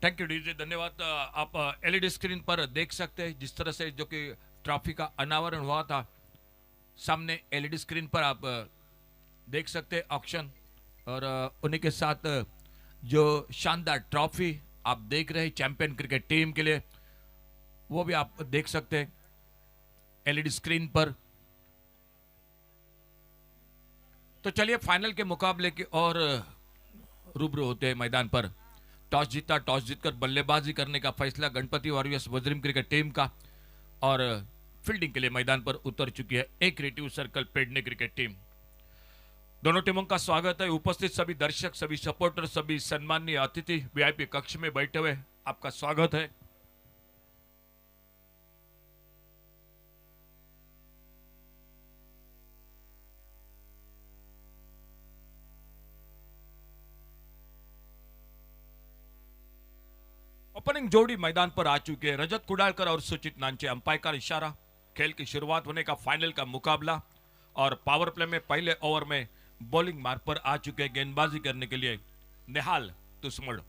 Thank you DJ, धन्यवाद। आप LED screen पर देख सकते हैं जिस तरह से जो कि ट्रॉफी का अनावरण हुआ था, सामने एलईडी स्क्रीन पर आप देख सकते हैं ऑक्शन, और उन्हीं के साथ जो शानदार ट्रॉफी आप देख रहे हैं चैंपियन क्रिकेट टीम के लिए, वो भी आप देख सकते हैं एलईडी स्क्रीन पर। तो चलिए फाइनल के मुकाबले की और रूबरू होते हैं मैदान पर। टॉस जीता, टॉस जीतकर बल्लेबाजी करने का फैसला गणपति वॉरियर्स वज्रिम क्रिकेट टीम का, और फील्डिंग के लिए मैदान पर उतर चुकी है a creative circle Pedne cricket team. दोनों टीमों का स्वागत है। उपस्थित सभी दर्शक, सभी सपोर्टर, सभी सम्माननीय अतिथि वीआईपी कक्ष में बैठे हुए, आपका स्वागत है। ओपनिंग जोड़ी मैदान पर आ चुके हैं, रजत कुडालकर और सुचित नांचे। अंपायर का इशारा, खेल की शुरुआत होने का फाइनल का मुकाबला। और पावर प्ले में पहले ओवर में बॉलिंग मार्ग पर आ चुके हैं गेंदबाजी करने के लिए निहाल तुस्मड़।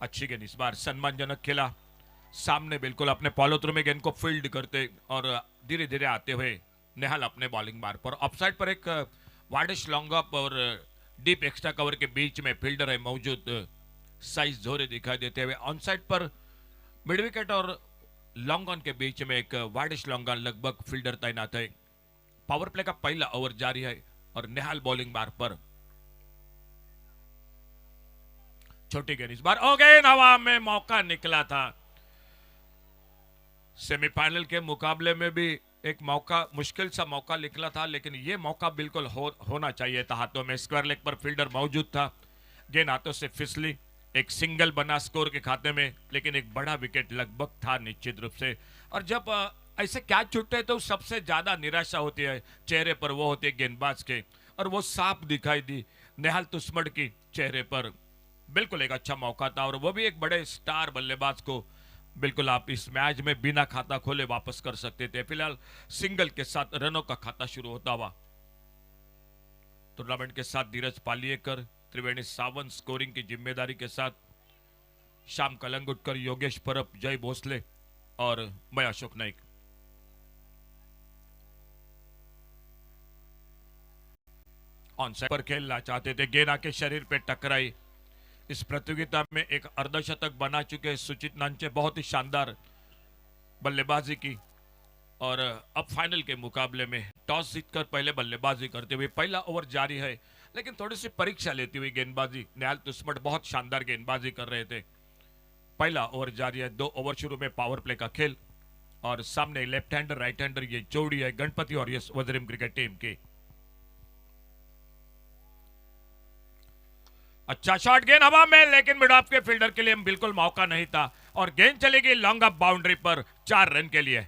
अच्छी गेंद, इस बार सम्मानजनक खेला, सामने बिल्कुल अपने पॉलोथ्रू में गेंद को फील्ड करते और धीरे धीरे आते हुए निहाल अपने बॉलिंग मार्ग पर। ऑफसाइड पर एक वाइडिश लॉन्ग अप और डीप एक्स्ट्रा कवर के बीच में फील्डर है मौजूद, साइज झोरे दिखाई देते हुए। ऑन साइड पर मिड विकेट और लॉन्ग ऑन के बीच में एक वाइडिश लॉन्ग ऑन लगभग फील्डर तैनात है। पावर प्ले का पहला ओवर जारी है और निहाल बॉलिंग मार्ग पर। छोटी गेंद, इस बार हो गई हवा में, मौका निकला था। सेमीफाइनल के मुकाबले में भी एक मौका, मुश्किल सा मौका निकला था, लेकिन यह मौका बिल्कुल होना चाहिए था हाथों में। स्क्वायर लेग पर फील्डर मौजूद था, गेंद हाथों से फिसली, एक सिंगल बना स्कोर के खाते में, लेकिन एक बड़ा विकेट लगभग था निश्चित रूप से। और जब ऐसे कैच छूटते हैं तो सबसे ज्यादा निराशा होती है चेहरे पर, वो होती है गेंदबाज के, और वो साफ दिखाई दी निहाल तुस्मड़ की चेहरे पर। बिल्कुल एक अच्छा मौका था, और वो भी एक बड़े स्टार बल्लेबाज को बिल्कुल आप इस मैच में बिना खाता खोले वापस कर सकते थे। फिलहाल सिंगल के साथ रनों का खाता शुरू होता हुआ टूर्नामेंट के साथ धीरज पालियेकर, त्रिवेणी सावंत स्कोरिंग की जिम्मेदारी के साथ, श्याम कलंगुटकर, योगेश परब, जय भोसले और मैं अशोक नाइक। ऑन साइड पर खेलना चाहते थे, गेंद आके शरीर पे टकराई। इस प्रतियोगिता में एक अर्धशतक बना चुके सुचित नांचे, बहुत ही शानदार बल्लेबाजी की। और अब फाइनल के मुकाबले में टॉस जीतकर पहले बल्लेबाजी करते हुए पहला ओवर जारी है, लेकिन थोड़ी सी परीक्षा लेती हुई गेंदबाजी। निहाल तुस्मड़ बहुत शानदार गेंदबाजी कर रहे थे। पहला ओवर जारी है, 2 ओवर शुरू में पावर प्ले का खेल, और सामने लेफ्ट हैंडर राइट हैंडर ये जोड़ी है गणपति और यस वज्रिम क्रिकेट टीम की। अच्छा शॉट, गेंद हवा में, लेकिन मिड ऑफ के फील्डर के लिए बिल्कुल मौका नहीं था, और गेंद चलेगी लॉन्ग अप बाउंड्री पर 4 रन के लिए।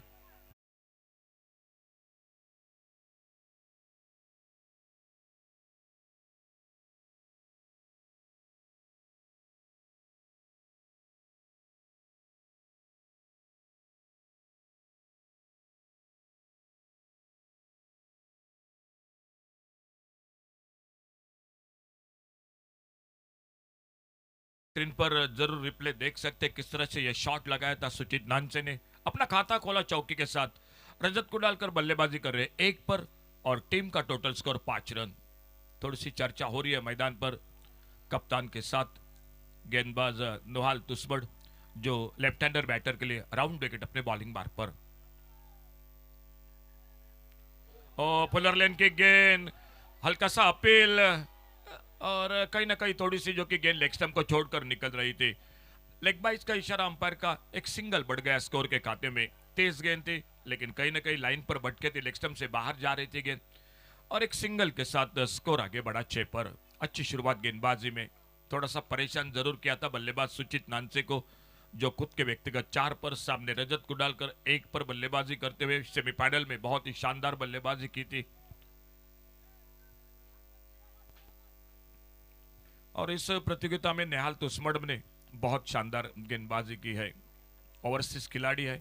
स्क्रीन पर जरूर रिप्ले देख सकते हैं किस तरह से यह शॉट लगाया था सुचित नानसे ने। अपना खाता खोला चौकी के साथ। रजत कुडालकर बल्लेबाजी कर रहे 1 पर, और टीम का टोटल स्कोर 5 रन। थोड़ी सी चर्चा हो रही है मैदान पर कप्तान के साथ। गेंदबाज निहाल तुस्मड़ जो लेफ्ट हैंडर बैटर के लिए राउंड विकेट अपने बॉलिंग मार्ग पर। ओ फुलर लेन की गेंद, हल्का सा अपील, और कहीं ना कहीं थोड़ी सी जो कि गेंद लेग स्टंप को छोड़कर निकल रही थी। लेग बाइज का इशारा अंपायर का, एक सिंगल बढ़ गया स्कोर के खाते में। तेज गेंद थी, लेकिन कहीं ना कहीं लाइन पर भटके थी, लेग स्टंप से बाहर जा रही थी गेंद, और एक सिंगल के साथ स्कोर आगे बढ़ा 6 पर। अच्छी शुरुआत गेंदबाजी में, थोड़ा सा परेशान जरूर किया था बल्लेबाज सुचित नानसे को, जो खुद के व्यक्तिगत 4 पर, सामने रजत कुडालकर 1 पर बल्लेबाजी करते हुए सेमीफाइनल में बहुत ही शानदार बल्लेबाजी की थी। और इस प्रतियोगिता में निहाल तुस्मड़ ने बहुत शानदार गेंदबाजी की है, ओवरसीज खिलाड़ी है।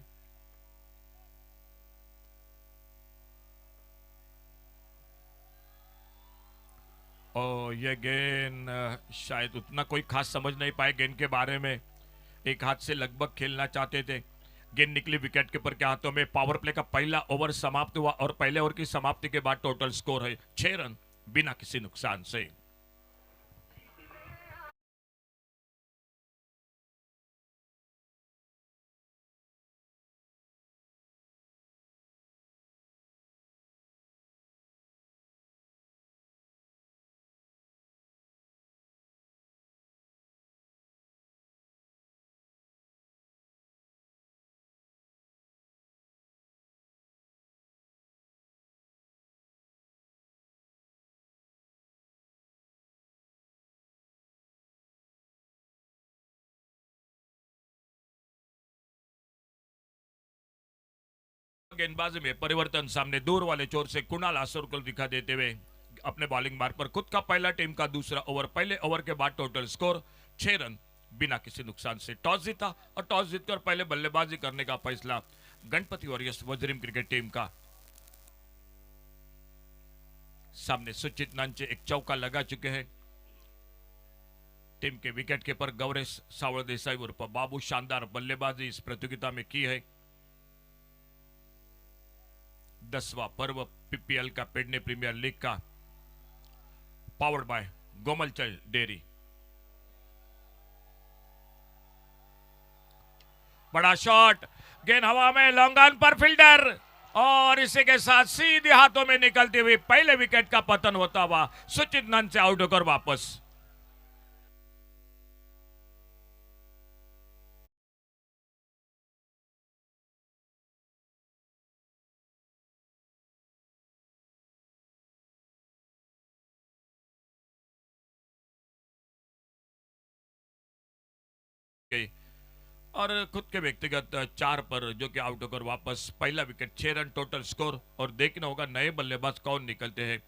और ये गेंद शायद उतना कोई खास समझ नहीं पाए गेंद के बारे में, एक हाथ से लगभग खेलना चाहते थे। गेंद निकली विकेट कीपर के हाथों में। पावर प्ले का पहला ओवर समाप्त हुआ और पहले ओवर की समाप्ति के बाद टोटल स्कोर है 6 रन बिना किसी नुकसान से। गेंदबाजी में परिवर्तन, सामने दूर वाले चोर से कुणाल आसुरकर दिखा देते हुए अपने बॉलिंग मार्ग पर खुद का पहला, टीम का दूसरा ओवर। पहले ओवर के बाद टोटल स्कोर 6 रन बिना किसी नुकसान से। टॉस जीता और टॉस जीतकर पहले बल्लेबाजी करने का फैसला गणपति वॉरियर्स वज्रिम क्रिकेट टीम का। सामने सुचित नांचे एक चौका लगा चुके हैं। टीम के विकेट कीपर गौरेश सावड़ देसाई उर्फ बाबू शानदार बल्लेबाजी इस प्रतियोगिता में की है। 10वां पर्व पीपीएल का पेडने प्रीमियर लीग का, पावर्ड बाय गोमलचल डेयरी। बड़ा शॉट, गेंद हवा में, लॉन्ग ऑन पर फील्डर, और इसी के साथ सीधे हाथों में निकलती हुई पहले विकेट का पतन होता हुआ सुचित नंद से आउट होकर वापस। और खुद के व्यक्तिगत 4 पर जो कि आउट होकर वापस, पहला विकेट, 6 रन टोटल स्कोर। और देखना होगा नए बल्लेबाज कौन निकलते हैं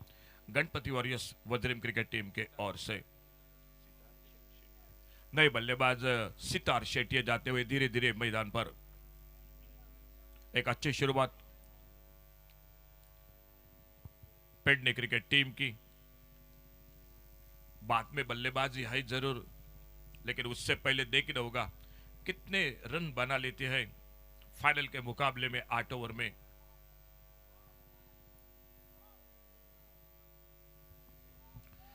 गणपति वॉरियर्स वज्रिम क्रिकेट टीम के ओर से। नए बल्लेबाज सितार शेट्टी जाते हुए धीरे धीरे मैदान पर। एक अच्छी शुरुआत पेडने क्रिकेट टीम की। बाद में बल्लेबाजी है जरूर, लेकिन उससे पहले देखना होगा कितने रन बना लेते हैं फाइनल के मुकाबले में 8 ओवर में।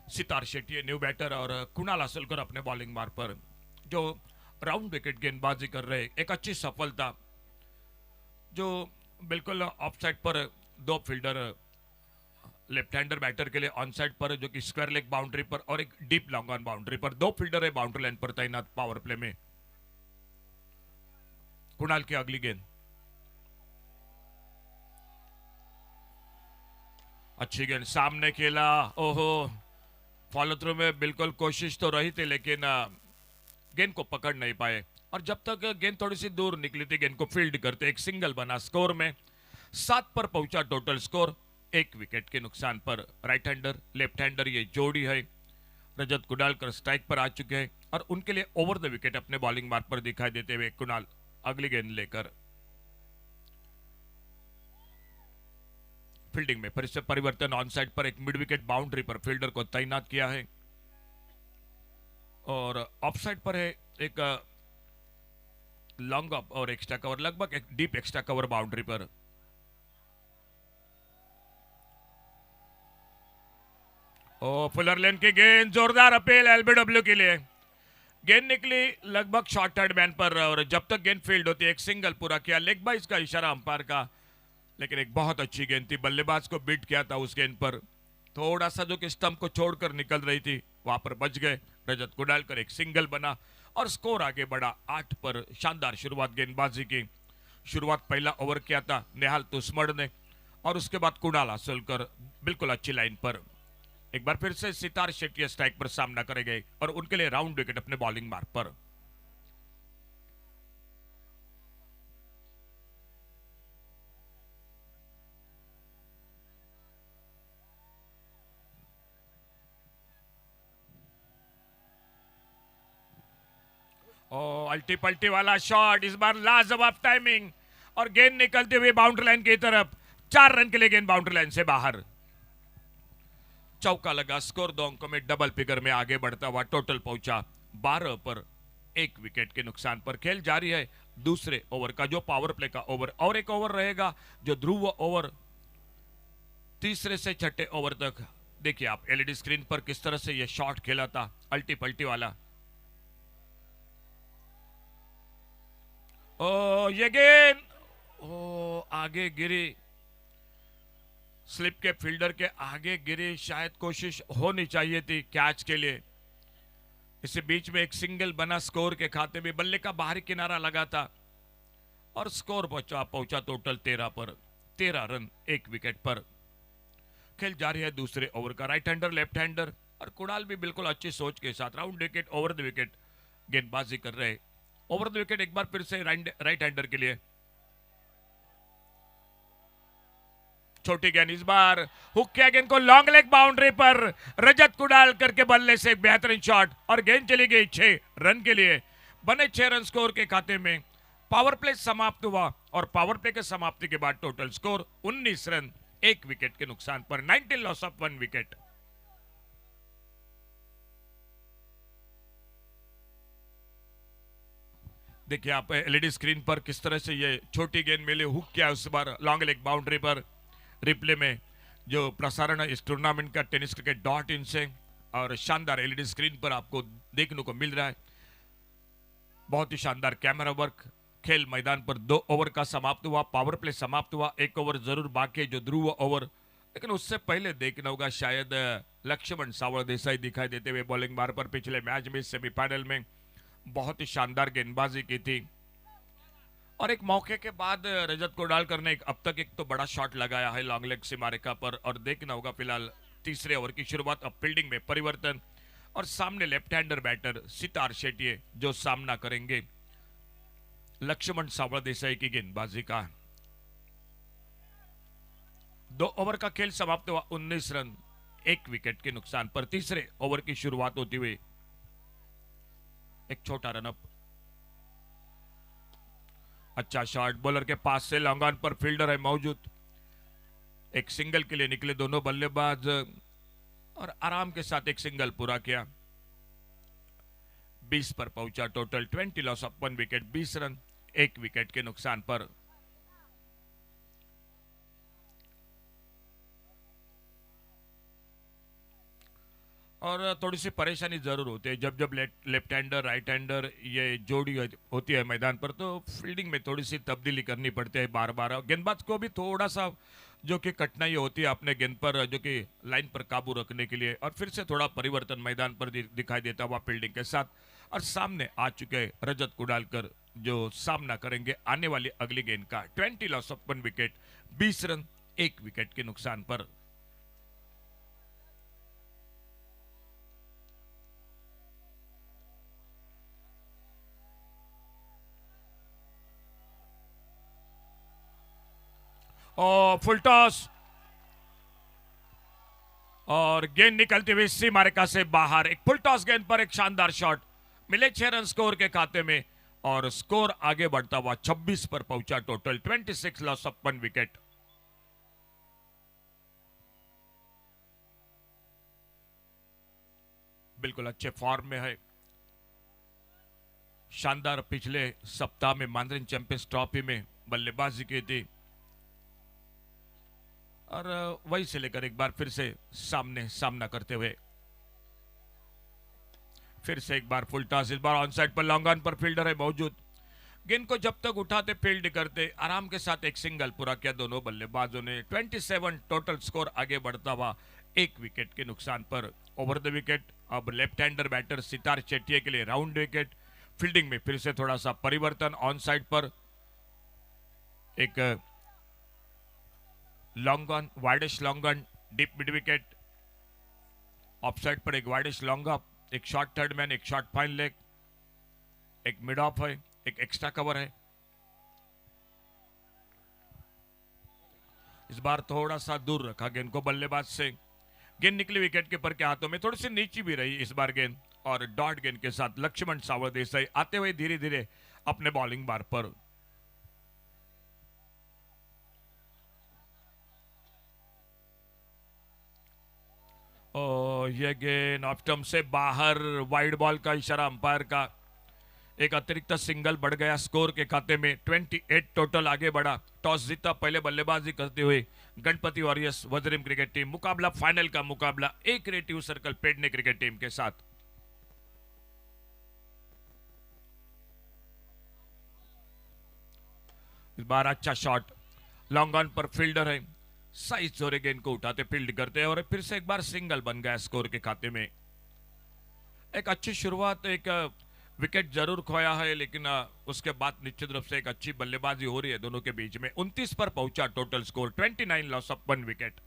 सितार शेट्टी न्यू बैटर और कुणाल आसुरकर अपने बॉलिंग मार्ग पर जो राउंड विकेट गेंदबाजी कर रहे। एक अच्छी सफलता, जो बिल्कुल ऑफ साइड पर 2 फील्डर लेफ्ट हैंडर बैटर के लिए ऑन साइड पर, जो कि स्क्वायर लेग बाउंड्री पर, और एक डीप लॉन्ग ऑन बाउंड्री पर 2 फील्डर है बाउंड्री लाइन पर तैनात पावर प्ले में। कुणाल की अगली गेंद, अच्छी गेंद, सामने खेला। ओहो, फॉलो थ्रू में बिल्कुल कोशिश तो रही थी, लेकिन गेंद को पकड़ नहीं पाए। और जब तक गेंद थोड़ी सी दूर निकली थी, गेंद को फील्ड करते एक सिंगल बना। स्कोर में 7 पर पहुंचा टोटल स्कोर, 1 विकेट के नुकसान पर। राइट हैंडर लेफ्ट हैंडर ये जोड़ी है। रजत कुडालकर स्ट्राइक पर आ चुके हैं और उनके लिए ओवर द विकेट अपने बॉलिंग मार्ग पर दिखाई देते हुए कुणाल अगली गेंद लेकर। फील्डिंग में फिर से परिवर्तन, ऑन साइड पर एक मिड विकेट बाउंड्री पर फील्डर को तैनात किया है, और ऑफ साइड पर है एक लॉन्ग अप और एक्स्ट्रा कवर, लगभग एक डीप एक्स्ट्रा कवर बाउंड्री पर। ओ, फुलर लेन की गेंद, जोरदार अपील एलबीडब्ल्यू के लिए। गेंद निकली लगभग शॉर्ट थर्ड मैन पर, और जब तक गेंद फील्ड होती है एक सिंगल पूरा किया। लेग बाइज का इशारा अंपायर का, लेकिन एक बहुत अच्छी गेंद थी। बल्लेबाज को बीट किया था उस गेंद पर, थोड़ा सा जो कि स्टंप को छोड़कर निकल रही थी, वहां पर बच गए। रजत कुडालकर एक सिंगल बना और स्कोर आगे बढ़ा 8 पर। शानदार शुरुआत गेंदबाजी की। शुरुआत पहला ओवर किया था नेहाल तुस्मड़ ने, और उसके बाद कुणाल आसुरकर बिल्कुल अच्छी लाइन पर। एक बार फिर से सितार शेट्टी स्ट्राइक पर सामना करेंगे और उनके लिए राउंड विकेट अपने बॉलिंग मार्ग पर। अल्टी पल्टी वाला शॉट, इस बार लाजवाब टाइमिंग, और गेंद निकलते हुए बाउंड्री लाइन की तरफ। 4 रन के लिए गेंद बाउंड्री लाइन से बाहर। चौका लगा, स्कोर 2 अंकों में डबल फिगर में आगे बढ़ता हुआ टोटल पहुंचा 12 पर 1 विकेट के नुकसान पर। खेल जारी है दूसरे ओवर का, जो पावर प्ले का ओवर, और एक ओवर रहेगा जो ध्रुव ओवर, तीसरे से छठे ओवर तक। देखिए आप एलईडी स्क्रीन पर किस तरह से यह शॉट खेला था, अल्टी पल्टी वाला। ओ ये गेंद ओ आगे गिरी, स्लिप के फील्डर के आगे गिरी, शायद कोशिश होनी चाहिए थी कैच के लिए। इसी बीच में एक सिंगल बना स्कोर के खाते में, बल्ले का बाहरी किनारा लगा था और स्कोर पहुंचा टोटल 13 पर, 13 रन 1 विकेट पर। खेल जारी है दूसरे ओवर का। राइट हैंडर लेफ्ट हैंडर, और कुणाल भी बिल्कुल अच्छी सोच के साथ round wicket over the wicket गेंदबाजी कर रहे। ओवर द विकेट एक बार फिर से राइट हैंडर के लिए। छोटी गेंद, इस बार हुक किया गेंद को लॉन्ग लेग बाउंड्री पर, रजत कुडाल करके बल्ले से एक बेहतरीन शॉट और गेंद चली गई 6 रन के लिए। बने 6 रन स्कोर के खाते में। पावर प्ले समाप्त हुआ और पावर प्ले के समाप्ति के बाद टोटल स्कोर 19 रन 1 विकेट के नुकसान पर, 19 लॉस ऑफ 1 विकेट। देखिए आप एलईडी स्क्रीन पर किस तरह से ये छोटी गेंद मिले, हुक किया उस बार लॉन्ग लेग बाउंड्री पर। रिप्ले में जो प्रसारण इस टूर्नामेंट का टेनिस क्रिकेट .in से, और शानदार एलईडी स्क्रीन पर आपको देखने को मिल रहा है। बहुत ही शानदार कैमरा वर्क। खेल मैदान पर 2 ओवर का समाप्त हुआ, पावर प्ले समाप्त हुआ, 1 ओवर जरूर बाकी है जो ध्रुव ओवर, लेकिन उससे पहले देखना होगा शायद लक्ष्मण सावड़ देसाई दिखाई देते हुए बॉलिंग बार पर। पिछले मैच में सेमीफाइनल में बहुत ही शानदार गेंदबाजी की थी, और एक मौके के बाद रजत कोडालकर ने अब तक एक तो बड़ा शॉट लगाया है लॉन्ग लेग सीमारेखा पर। और देखना होगा फिलहाल तीसरे ओवर की शुरुआत, अब फील्डिंग में परिवर्तन, और सामने left hander batter Sitar Shetty जो सामना करेंगे लक्ष्मण सावड़ देसाई की गेंदबाजी का। 2 ओवर का खेल समाप्त हुआ, 19 रन 1 विकेट के नुकसान पर। तीसरे ओवर की शुरुआत होती हुई एक छोटा रनअप, अच्छा शॉट, बॉलर के पास से लॉन्ग ऑन पर फील्डर है मौजूद। एक सिंगल के लिए निकले दोनों बल्लेबाज और आराम के साथ एक सिंगल पूरा किया। 20 पर पहुंचा total, 20 loss of 1 wicket, 20 run 1 wicket के नुकसान पर। और थोड़ी सी परेशानी जरूर होती है जब जब लेफ्ट हैंडर राइट हैंडर ये जोड़ी होती है मैदान पर, तो फील्डिंग में थोड़ी सी तब्दीली करनी पड़ती है बार बार। गेंदबाज को भी थोड़ा सा जो कि कठिनाई होती है अपने गेंद पर जो कि लाइन पर काबू रखने के लिए, और फिर से थोड़ा परिवर्तन मैदान पर दिखाई देता हुआ फील्डिंग के साथ। और सामने आ चुके रजत कुडालकर जो सामना करेंगे आने वाली अगली गेंद का। 20 loss of 1 wicket, 20 run 1 wicket के नुकसान पर। और फुल टॉस, और गेंद निकलती हुई सीमारेखा से बाहर। एक फुल टॉस गेंद पर एक शानदार शॉट, मिले 6 रन स्कोर के खाते में, और स्कोर आगे बढ़ता हुआ 26 पर पहुंचा टोटल, 26 लॉस ऑफ 1 विकेट। बिल्कुल अच्छे फॉर्म में है, शानदार पिछले सप्ताह में मांद्रिन चैंपियंस ट्रॉफी में बल्लेबाजी की थी, और वही से लेकर एक बार फिर से सामना करते हुए फिर से एक बार फुल टॉस, इस बार ऑन साइड पर लॉन्ग ऑन पर फील्डर है मौजूद। गेंद को जब तक उठाते फील्ड करते, आराम के साथ एक सिंगल पूरा किया दोनों बल्लेबाजों ने। 27 टोटल स्कोर आगे बढ़ता हुआ 1 विकेट के नुकसान पर। ओवर द विकेट अब left hander batter Sitar Shetty के लिए राउंड विकेट। फील्डिंग में फिर से थोड़ा सा परिवर्तन, ऑन साइड पर एक long on, widish long on, deep mid wicket. Of side पर एक वाइडिश लॉन्ग ऑफ, एक शॉर्ट थर्ड मैन, एक शॉर्ट फाइन लेग, एक मिड ऑफ है, एक एक्स्ट्रा कवर है। इस बार थोड़ा सा दूर रखा गेंद को बल्लेबाज से। गेंद निकली विकेट कीपर के हाथों में, थोड़ी सी नीची भी रही इस बार गेंद, और डॉट गेंद के साथ लक्ष्मण सावड़ देसाई आते हुए धीरे धीरे अपने बॉलिंग बार पर। ये गेंद ऑफ स्टंप से बाहर, वाइड बॉल का इशारा अंपायर का। एक अतिरिक्त सिंगल बढ़ गया स्कोर के खाते में। 28 टोटल आगे बढ़ा। टॉस जीता, पहले बल्लेबाजी करते हुए Ganpati Warriors Vajrim cricket team. मुकाबला फाइनल का मुकाबला a creative circle Pedne cricket team के साथ। इस बार अच्छा शॉट, लॉन्ग ऑन पर फील्डर है, साइज जोरे गेंद को उठाते फील्ड करते हैं और फिर से एक बार सिंगल बन गया स्कोर के खाते में। एक अच्छी शुरुआत, एक विकेट जरूर खोया है, लेकिन उसके बाद निश्चित रूप से एक अच्छी बल्लेबाजी हो रही है दोनों के बीच में। 29 पर पहुंचा total score, 29 loss of 1 wicket.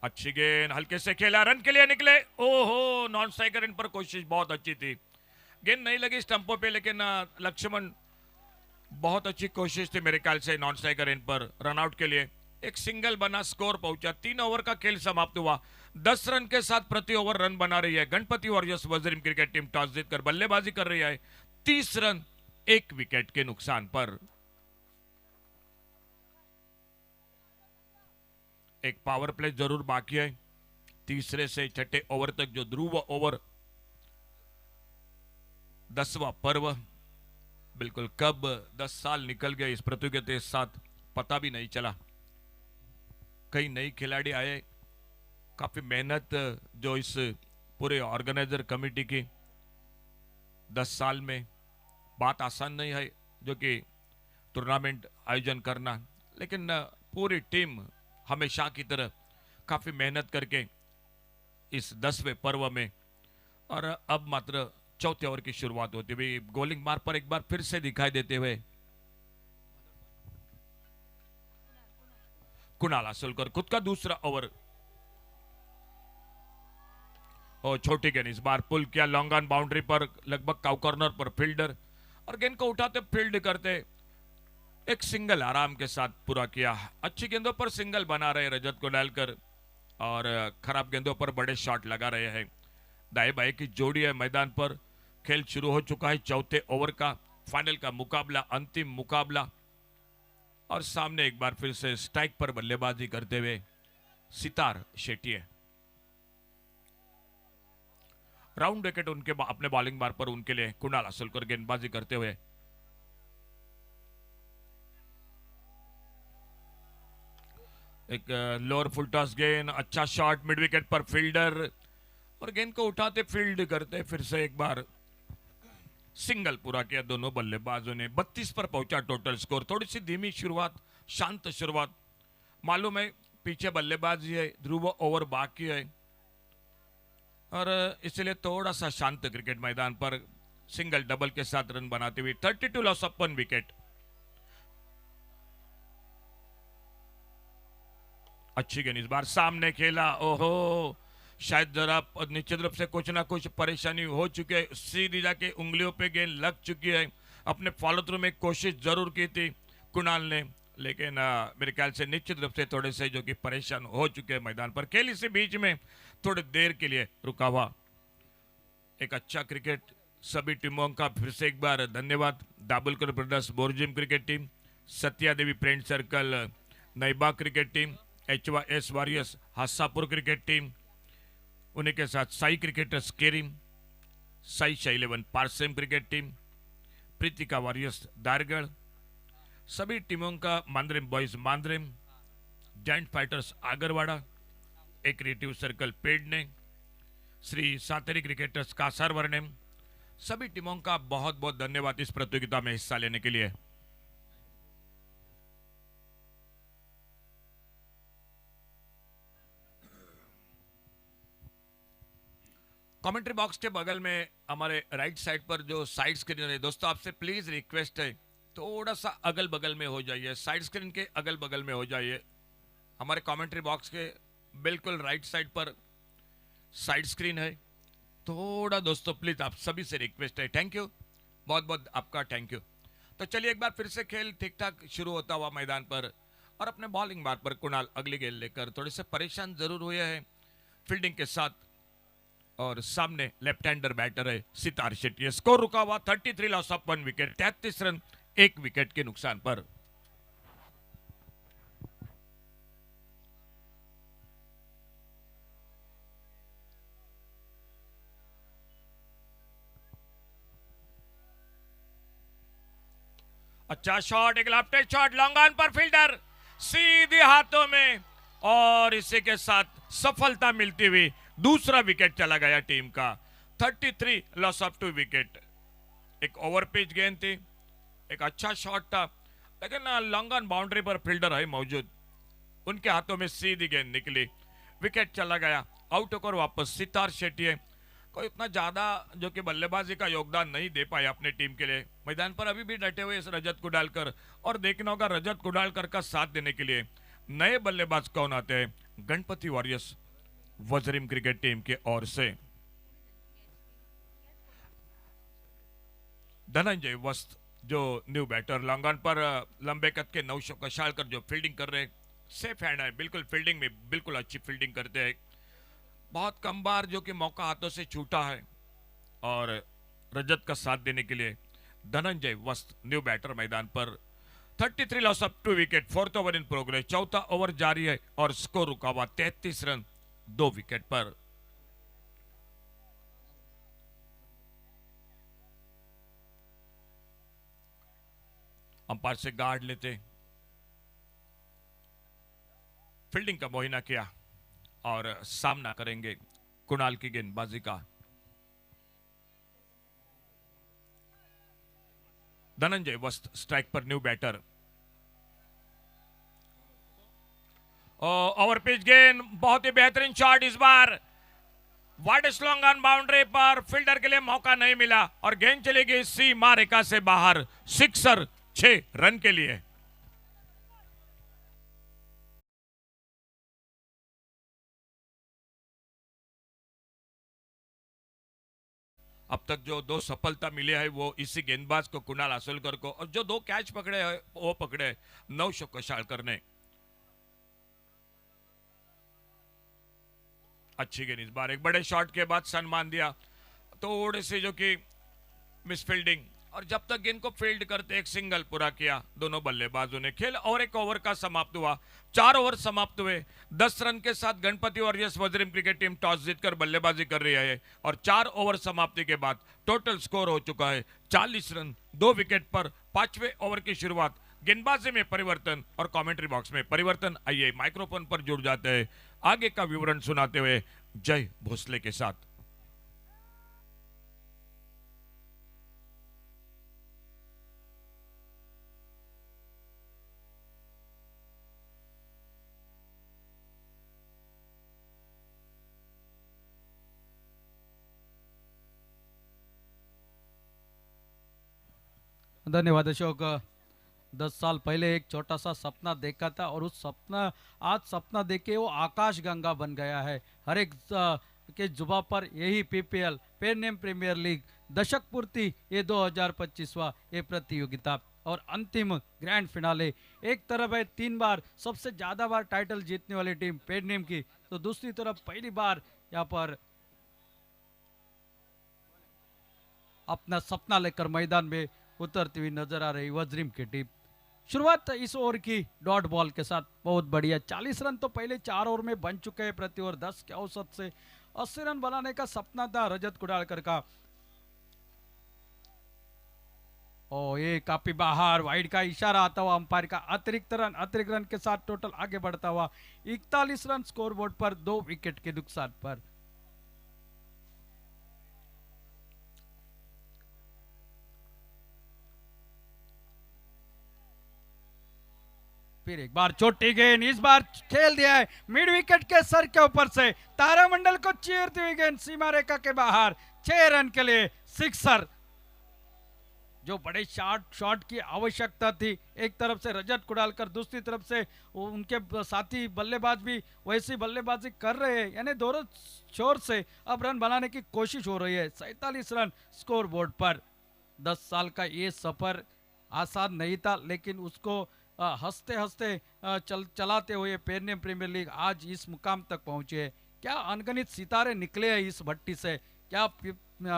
अच्छी गेंद, हल्के से खेला, रन के लिए निकले। ओहो, नॉन स्ट्राइकर इन पर कोशिश बहुत अच्छी थी, गेंद नहीं लगी स्टंपों पे, लेकिन लक्ष्मण बहुत अच्छी कोशिश थी मेरे ख्याल से नॉन स्ट्राइकर इन पर रन आउट के लिए। एक सिंगल बना, स्कोर पहुंचा। 3 ओवर का खेल समाप्त हुआ। 10 रन के साथ प्रति ओवर रन बना रही है Ganpati Warriors Vajrim cricket team. Toss जीतकर बल्लेबाजी कर रही है। 30 रन 1 विकेट के नुकसान पर। एक पावर प्ले जरूर बाकी है। तीसरे से छठे ओवर तक जो ध्रुव ओवर, 10वां पर्व, बिल्कुल कब 10 साल निकल गए इस प्रतियोगिता के साथ पता भी नहीं चला। कई नई खिलाड़ी आए, काफी मेहनत जो इस पूरे ऑर्गेनाइजर कमेटी की 10 साल में। बात आसान नहीं है जो कि टूर्नामेंट आयोजन करना, लेकिन पूरी टीम हमेशा की तरह काफी मेहनत करके इस 10वें पर्व में, और अब मात्र चौथे ओवर की शुरुआत होती हुई गोलिंग मार्क पर एक बार फिर से दिखाई देते हुए कुणाल आसुलकर खुद का दूसरा ओवर। और छोटी गेंद, इस बार पुल किया लॉन्ग ऑन बाउंड्री पर, लगभग काउ कॉर्नर पर फील्डर, और गेंद को उठाते फील्ड करते एक सिंगल आराम के साथ पूरा किया। अच्छी गेंदों पर सिंगल बना रहे रजत कुंडलकर, और खराब गेंदों पर बड़े शॉट लगा रहे हैं। दाएं बाएं की जोड़ी है मैदान पर। खेल शुरू हो चुका है चौथे ओवर का, फाइनल का मुकाबला, अंतिम मुकाबला। और सामने एक बार फिर से स्ट्राइक पर बल्लेबाजी करते हुए सितार शेट्टी है। राउंड विकेट उनके अपने बॉलिंग बार पर उनके लिए कुणाल आसुलकर गेंदबाजी करते हुए। एक लोअर फुल टॉस गेंद, अच्छा शॉट, मिड विकेट पर फील्डर, और गेंद को उठाते फील्ड करते फिर से एक बार सिंगल पूरा किया दोनों बल्लेबाजों ने। 32 पर पहुंचा टोटल स्कोर। थोड़ी सी धीमी शुरुआत, शांत शुरुआत, मालूम है पीछे बल्लेबाजी है, ध्रुव ओवर बाकी है, और इसलिए थोड़ा सा शांत क्रिकेट मैदान पर सिंगल डबल के साथ रन बनाते हुए 32 लॉस ऑफ 1 विकेट। अच्छी गेंद, इस बार सामने खेला। ओहो, शायद जरा निश्चित रूप से कुछ ना कुछ परेशानी हो चुकी है, सीधी जाके उंगलियों पे गेंद लग चुकी है। अपने फॉलो थ्रू में कोशिश जरूर की थी कुणाल ने, लेकिन मेरे ख्याल से निश्चित रूप से थोड़े से जो कि परेशान हो चुके हैं मैदान पर। खेल इसी बीच में थोड़ी देर के लिए रुका हुआ। एक अच्छा क्रिकेट, सभी टीमों का फिर से एक बार धन्यवाद। Dabulkar brothers Borjim cricket team, Satya Devi friend circle Naiba cricket team, HYS warriors Hasapur cricket team, उन्हीं के साथ साई क्रिकेटर्स केरिम, साई शैलेवन Parsem cricket team, Pritika warriors Dargarh, सभी टीमों का Mandrem boys Mandrem, giant fighters Agarwada, एक creative circle Pedne, Shri Sateri cricketers Kasar Varnem, सभी टीमों का बहुत बहुत धन्यवाद इस प्रतियोगिता में हिस्सा लेने के लिए। कमेंट्री बॉक्स के बगल में हमारे राइट साइड पर जो साइड स्क्रीन है, दोस्तों आपसे प्लीज रिक्वेस्ट है थोड़ा सा अगल बगल में हो जाइए, साइड स्क्रीन के अगल बगल में हो जाइए। हमारे कमेंट्री बॉक्स के बिल्कुल राइट साइड पर साइड स्क्रीन है, थोड़ा दोस्तों प्लीज आप सभी से रिक्वेस्ट है। थैंक यू, बहुत बहुत आपका थैंक यू। तो चलिए एक बार फिर से खेल ठीक ठाक शुरू होता हुआ मैदान पर, और अपने बॉलिंग बार पर कुणाल अगली गेंद लेकर थोड़े से परेशान जरूर हुए हैं फील्डिंग के साथ, और सामने लेफ्ट हैंडर बैटर है सितार शेट्टी। स्कोर रुका हुआ 33 loss of 1 wicket, 33 run 1 wicket के नुकसान पर। अच्छा शॉट, एक लेफ्ट शॉट, लॉन्ग ऑन पर फील्डर सीधे हाथों में, और इसी के साथ सफलता मिलती हुई दूसरा विकेट चला गया टीम का। 33 लॉस ऑफ 2 विकेट। एक ओवर पिच गेंद थी, एक अच्छा शॉट था, लेकिन लॉन्ग ऑन बाउंड्री पर फील्डर है मौजूद, उनके हाथों में सीधी गेंद निकली, विकेट चला गया। आउट होकर वापस सितार शेट्टी है, कोई उतना ज्यादा जो कि बल्लेबाजी का योगदान नहीं दे पाए अपने टीम के लिए। मैदान पर अभी भी डटे हुए इस रजत कुडालकर, और देखना होगा रजत कुडालकर का साथ देने के लिए नए बल्लेबाज कौन आते हैं Ganpati Warriors Vajrim cricket team की ओर से। धनंजय वस्त जो न्यू बैटर, लॉन्ग ऑन पर लंबे कद के नौशो कशालकर जो फील्डिंग कर रहे हैं, सेफ हैंड है बिल्कुल, फील्डिंग में बिल्कुल अच्छी फील्डिंग करते हैं। बहुत कम बार जो कि मौका हाथों से छूटा है, और रजत का साथ देने के लिए धनंजय वस्त न्यू बैटर मैदान पर। 33 loss of 2 wicket, 4th over in progress, चौथा ओवर जारी है और स्कोर रुका हुआ 33 रन 2 विकेट पर। अंपायर से गार्ड लेते, फील्डिंग का मोहिना किया और सामना करेंगे कुणाल की गेंदबाजी का। धनंजय वस्त स्ट्राइक पर न्यू बैटर, ओवर पिच गेंद, बहुत ही बेहतरीन शॉट इस बार, वाइड लॉन्ग ऑन बाउंड्री पर, फील्डर के लिए मौका नहीं मिला और गेंद चली गई सीमा रेखा से बाहर, सिक्सर 6 रन के लिए। अब तक जो 2 सफलता मिले हैं वो इसी गेंदबाज को कुणाल आसोलकर को, और जो 2 कैच पकड़े हैं वो पकड़े नौशो कशालकर ने। अच्छी गेंद इस बार, एक बड़े शॉट के बाद सम्मान दिया, थोड़ी सी जो कि मिस फील्डिंग, और जब तक गेंद को फील्ड करते एक सिंगल पूरा किया दोनों बल्लेबाजों ने। खेल और एक ओवर का समाप्त हुआ, 4 ओवर समाप्त हुए। 10 रन के साथ Ganpati Warriors Vajrim cricket team toss जीतकर बल्लेबाजी कर रही है, और 4 ओवर समाप्ति के बाद टोटल स्कोर हो चुका है 40 रन 2 विकेट पर। 5वें ओवर की शुरुआत, गेंदबाजी में परिवर्तन और कमेंट्री बॉक्स में परिवर्तन। आइए माइक्रोफोन पर जुड़ जाते हैं आगे का विवरण सुनाते हुए जय भोसले के साथ। धन्यवाद अशोक। 10 साल पहले एक छोटा सा सपना देखा था, और उस सपना आज सपना देखे वो आकाश गंगा बन गया है। हर एक के जुबा पर यही PPL pen name premier league दशक पूर्ति, ये 2025वां ये प्रतियोगिता और अंतिम ग्रैंड फिनाले। एक तरफ है 3 बार सबसे ज्यादा बार टाइटल जीतने वाली टीम पेन नेम की, तो दूसरी तरफ पहली बार यहाँ पर अपना सपना लेकर मैदान में उतरती हुई नजर आ रही वजरिम की टीम। शुरुआत इस ओवर की डॉट बॉल के साथ बहुत बढ़िया, 40 रन तो पहले 4 ओवर में बन चुके हैं। प्रति ओवर 10 के औसत से 80 रन बनाने का सपना था रजत कुडालकर का। ओ ये काफी बाहर, वाइड का इशारा आता हुआ अंपायर का। अतिरिक्त रन के साथ टोटल आगे बढ़ता हुआ 41 रन स्कोरबोर्ड पर 2 विकेट के नुकसान पर। फिर एक बार छोटी गेंद, इस बार खेल दिया है मिड विकेट के सर के ऊपर से, तारामंडल को चीरती हुई गेंद सीमा रेखा के बाहर, 6 रन के लिए सिक्सर। जो बड़े शॉट की आवश्यकता थी, एक तरफ से रजत कुडालकर, दूसरी तरफ से उनके साथी बल्लेबाज भी वैसी बल्लेबाजी कर रहे हैं, यानी दोनों शोर से अब रन बनाने की कोशिश हो रही है। 47 रन स्कोर बोर्ड पर। 10 साल का ये सफर आसान नहीं था, लेकिन उसको हंसते हंसते चलाते हुए पेन नेम प्रीमियर लीग आज इस मुकाम तक पहुंचे है। क्या अनगिनत सितारे निकले हैं इस भट्टी से, क्या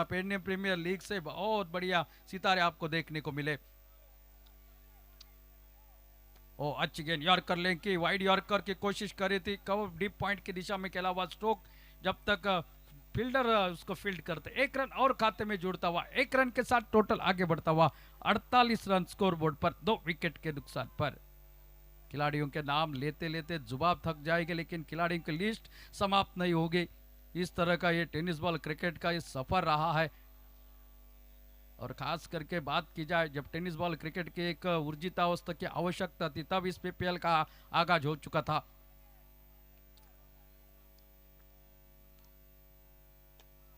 पेन नेम प्रीमियर लीग से बहुत बढ़िया सितारे आपको देखने को मिले। ओ अच्छी गेंद, यॉर्कर लेंथ की, वाइड यॉर्कर की कोशिश कर रही थी, कवर डीप पॉइंट की दिशा में खेला हुआ स्ट्रोक, जब तक फील्डर उसको फील्ड करते, 1 रन और खाते में जुड़ता हुआ, 1 रन के साथ टोटल आगे बढ़ता हुआ 48 रन स्कोर बोर्ड पर 2 विकेट के नुकसान पर। खिलाड़ियों के नाम लेते लेते जुबान थक जाएगी, लेकिन खिलाड़ियों की लिस्ट समाप्त नहीं होगी। इस तरह का ये टेनिस बॉल क्रिकेट का ये सफर रहा है। और खास करके बात की जाए, जब टेनिस बॉल क्रिकेट की एक ऊर्जितावस्था की आवश्यकता थी, तब इस पीपीएल का आगाज हो चुका था।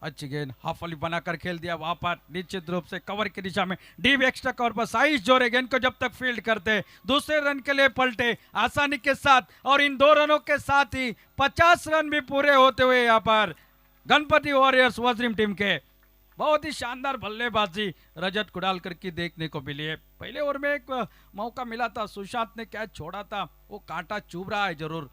अच्छी गेंद हाफ वॉली बनाकर खेल दिया, वहां पर निश्चित रूप से कवर की दिशा में डीप एक्स्ट्रा कवर पर साइज जोरे गेंद को जब तक फील्ड करते, दूसरे रन के लिए पलटे आसानी के साथ, और इन 2 रनों के साथ ही 50 रन भी पूरे होते हुए यहाँ पर गणपति वॉरियर्स वज्रिम टीम के बहुत ही शानदार बल्लेबाजी रजत कुडालकर की देखने को मिली है। पहले ओवर में एक मौका मिला था, सुशांत ने कैच छोड़ा था, वो कांटा चुभ रहा है जरूर।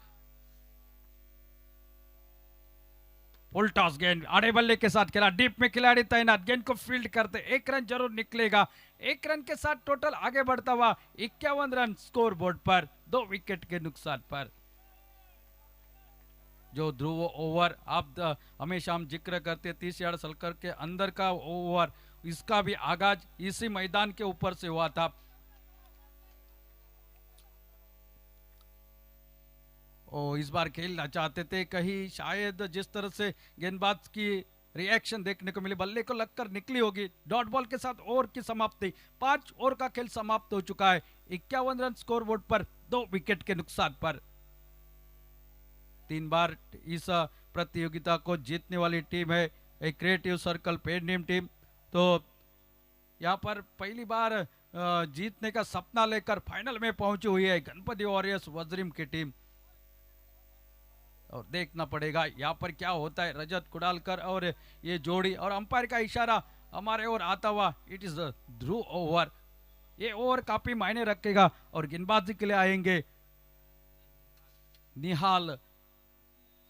फुल टॉस गेंद आड़े बल्ले के साथ खेला, डीप में खिलाड़ी तैनात, गेंद को फील्ड करते 1 रन जरूर निकलेगा। 1 रन के साथ टोटल आगे बढ़ता हुआ 51 रन स्कोर बोर्ड पर 2 विकेट के नुकसान पर। जो ध्रुव ओवर आप हमेशा हम जिक्र करते 30 यार्ड सर्कल के अंदर का ओवर, इसका भी आगाज इसी मैदान के ऊपर से हुआ था। इस बार खेलना चाहते थे, कहीं शायद जिस तरह से गेंदबाज की रिएक्शन देखने को मिली, बल्ले को लगकर निकली होगी। डॉट बॉल के साथ ओवर की समाप्ति, 5 ओवर का खेल समाप्त हो चुका है। 51 रन स्कोर बोर्ड पर 2 विकेट के नुकसान पर। 3 बार इस प्रतियोगिता को जीतने वाली टीम है एक creative circle paid name team. तो यहाँ पर पहली बार जीतने का सपना लेकर फाइनल में पहुंची हुई है गणपति वॉरियर्स वज्रिम की टीम। और देखना पड़ेगा यहाँ पर क्या होता है। रजत कुडालकर और ये जोड़ी, और अंपायर का इशारा हमारे ओर आता हुआ, इट इज ध्रुव ओवर। ये ओवर काफी मायने रखेगा। और गेंदबाजी के लिए आएंगे निहाल